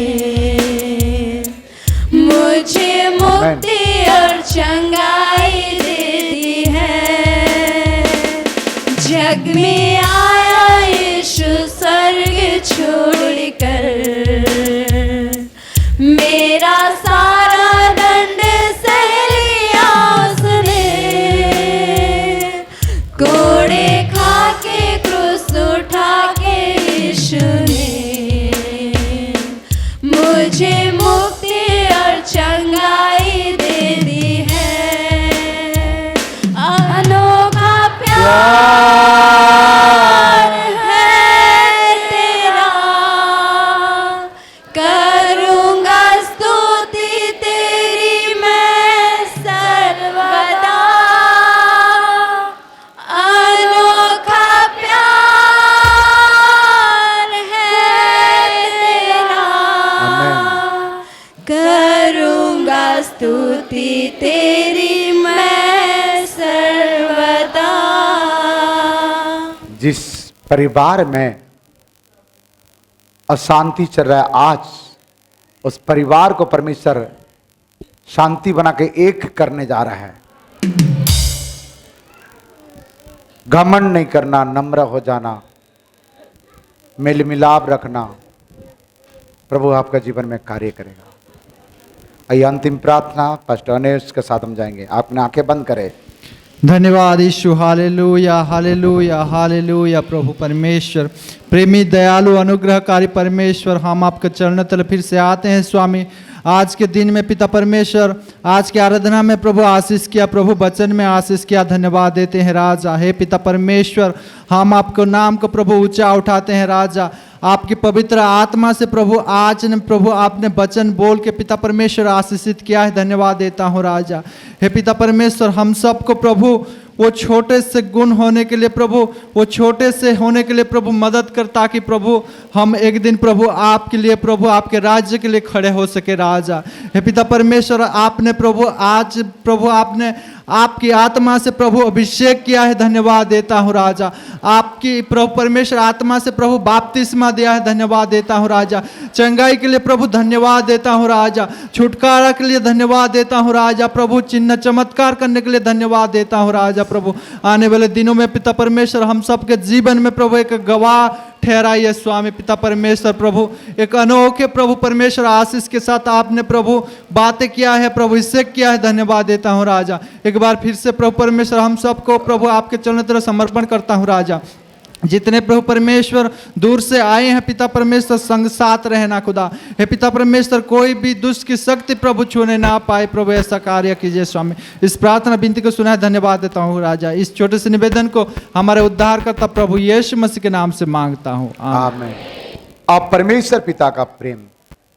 मुझे मुक्ति और चंगाई दे दी है जग में जिस परिवार में अशांति चल रहा है, आज उस परिवार को परमेश्वर शांति बना के एक करने जा रहा है। घमंड नहीं करना, नम्र हो जाना, मेल मिलाप रखना, प्रभु आपका जीवन में कार्य करेगा। आइए अंतिम प्रार्थना पास्टर अनेस के साथ हम जाएंगे। आपने आंखें बंद करें। धन्यवाद यीशु, हालेलुया हालेलुया हालेलुया। प्रभु परमेश्वर, प्रेमी दयालु अनुग्रहकारी परमेश्वर, हम आपके चरणों तले फिर से आते हैं स्वामी। आज के दिन में पिता परमेश्वर, आज की आराधना में प्रभु आशीष किया, प्रभु वचन में आशीष किया, धन्यवाद देते हैं राजा। हे पिता परमेश्वर, हम आपको नाम को प्रभु ऊंचा उठाते हैं राजा। आपकी पवित्र आत्मा से प्रभु आज ने प्रभु आपने वचन बोल के पिता परमेश्वर आशीषित किया है, धन्यवाद देता हूँ राजा। हे पिता परमेश्वर, हम सबको प्रभु वो छोटे से गुण होने के लिए प्रभु, वो छोटे से होने के लिए प्रभु मदद कर, ताकि प्रभु हम एक दिन प्रभु आपके लिए, प्रभु आपके राज्य के लिए खड़े हो सके राजा। हे पिता परमेश्वर, आपने प्रभु आज प्रभु आपने आपकी आत्मा से प्रभु अभिषेक किया है, धन्यवाद देता हूँ राजा। आपकी प्रभु परमेश्वर आत्मा से प्रभु बपतिस्मा दिया है, धन्यवाद देता हूँ राजा। चंगाई के लिए प्रभु धन्यवाद देता हूँ राजा। छुटकारा के लिए धन्यवाद देता हूँ राजा। प्रभु चिन्ह चमत्कार करने के लिए धन्यवाद देता हूँ राजा। प्रभु आने वाले दिनों में पिता परमेश्वर हम सबके जीवन में प्रभु एक गवाह ठहराइए स्वामी। पिता परमेश्वर प्रभु एक अनोखे प्रभु परमेश्वर आशीष के साथ आपने प्रभु बातें किया है, प्रभु इससे किया है, धन्यवाद देता हूँ राजा। एक बार फिर से प्रभु परमेश्वर हम सबको प्रभु आपके चरणों तरफ समर्पण करता हूँ राजा। जितने प्रभु परमेश्वर दूर से आए हैं पिता परमेश्वर, संग साथ रहना खुदा। हे पिता परमेश्वर, कोई भी दुष्ट की शक्ति प्रभु छूने ना पाए, प्रभु ऐसा कार्य कीजिए स्वामी। इस प्रार्थना विनती को सुना, धन्यवाद देता हूँ राजा। इस छोटे से निवेदन को हमारे उद्धारकर्ता प्रभु यीशु मसीह के नाम से मांगता हूँ, आमीन। आप परमेश्वर पिता का प्रेम,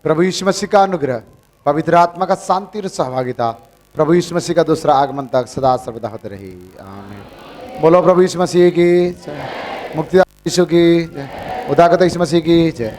प्रभु यीशु मसीह का अनुग्रह, पवित्र आत्मा का शांति और सहभागिता प्रभु यीशु मसीह का दूसरा आगमन तक सदा सर्वदा होते रही, आमीन। बोलो प्रभु यीशु मसीह की, मुक्तिदाता यीशु की, उद्धारकर्ता यीशु मसीह की जय।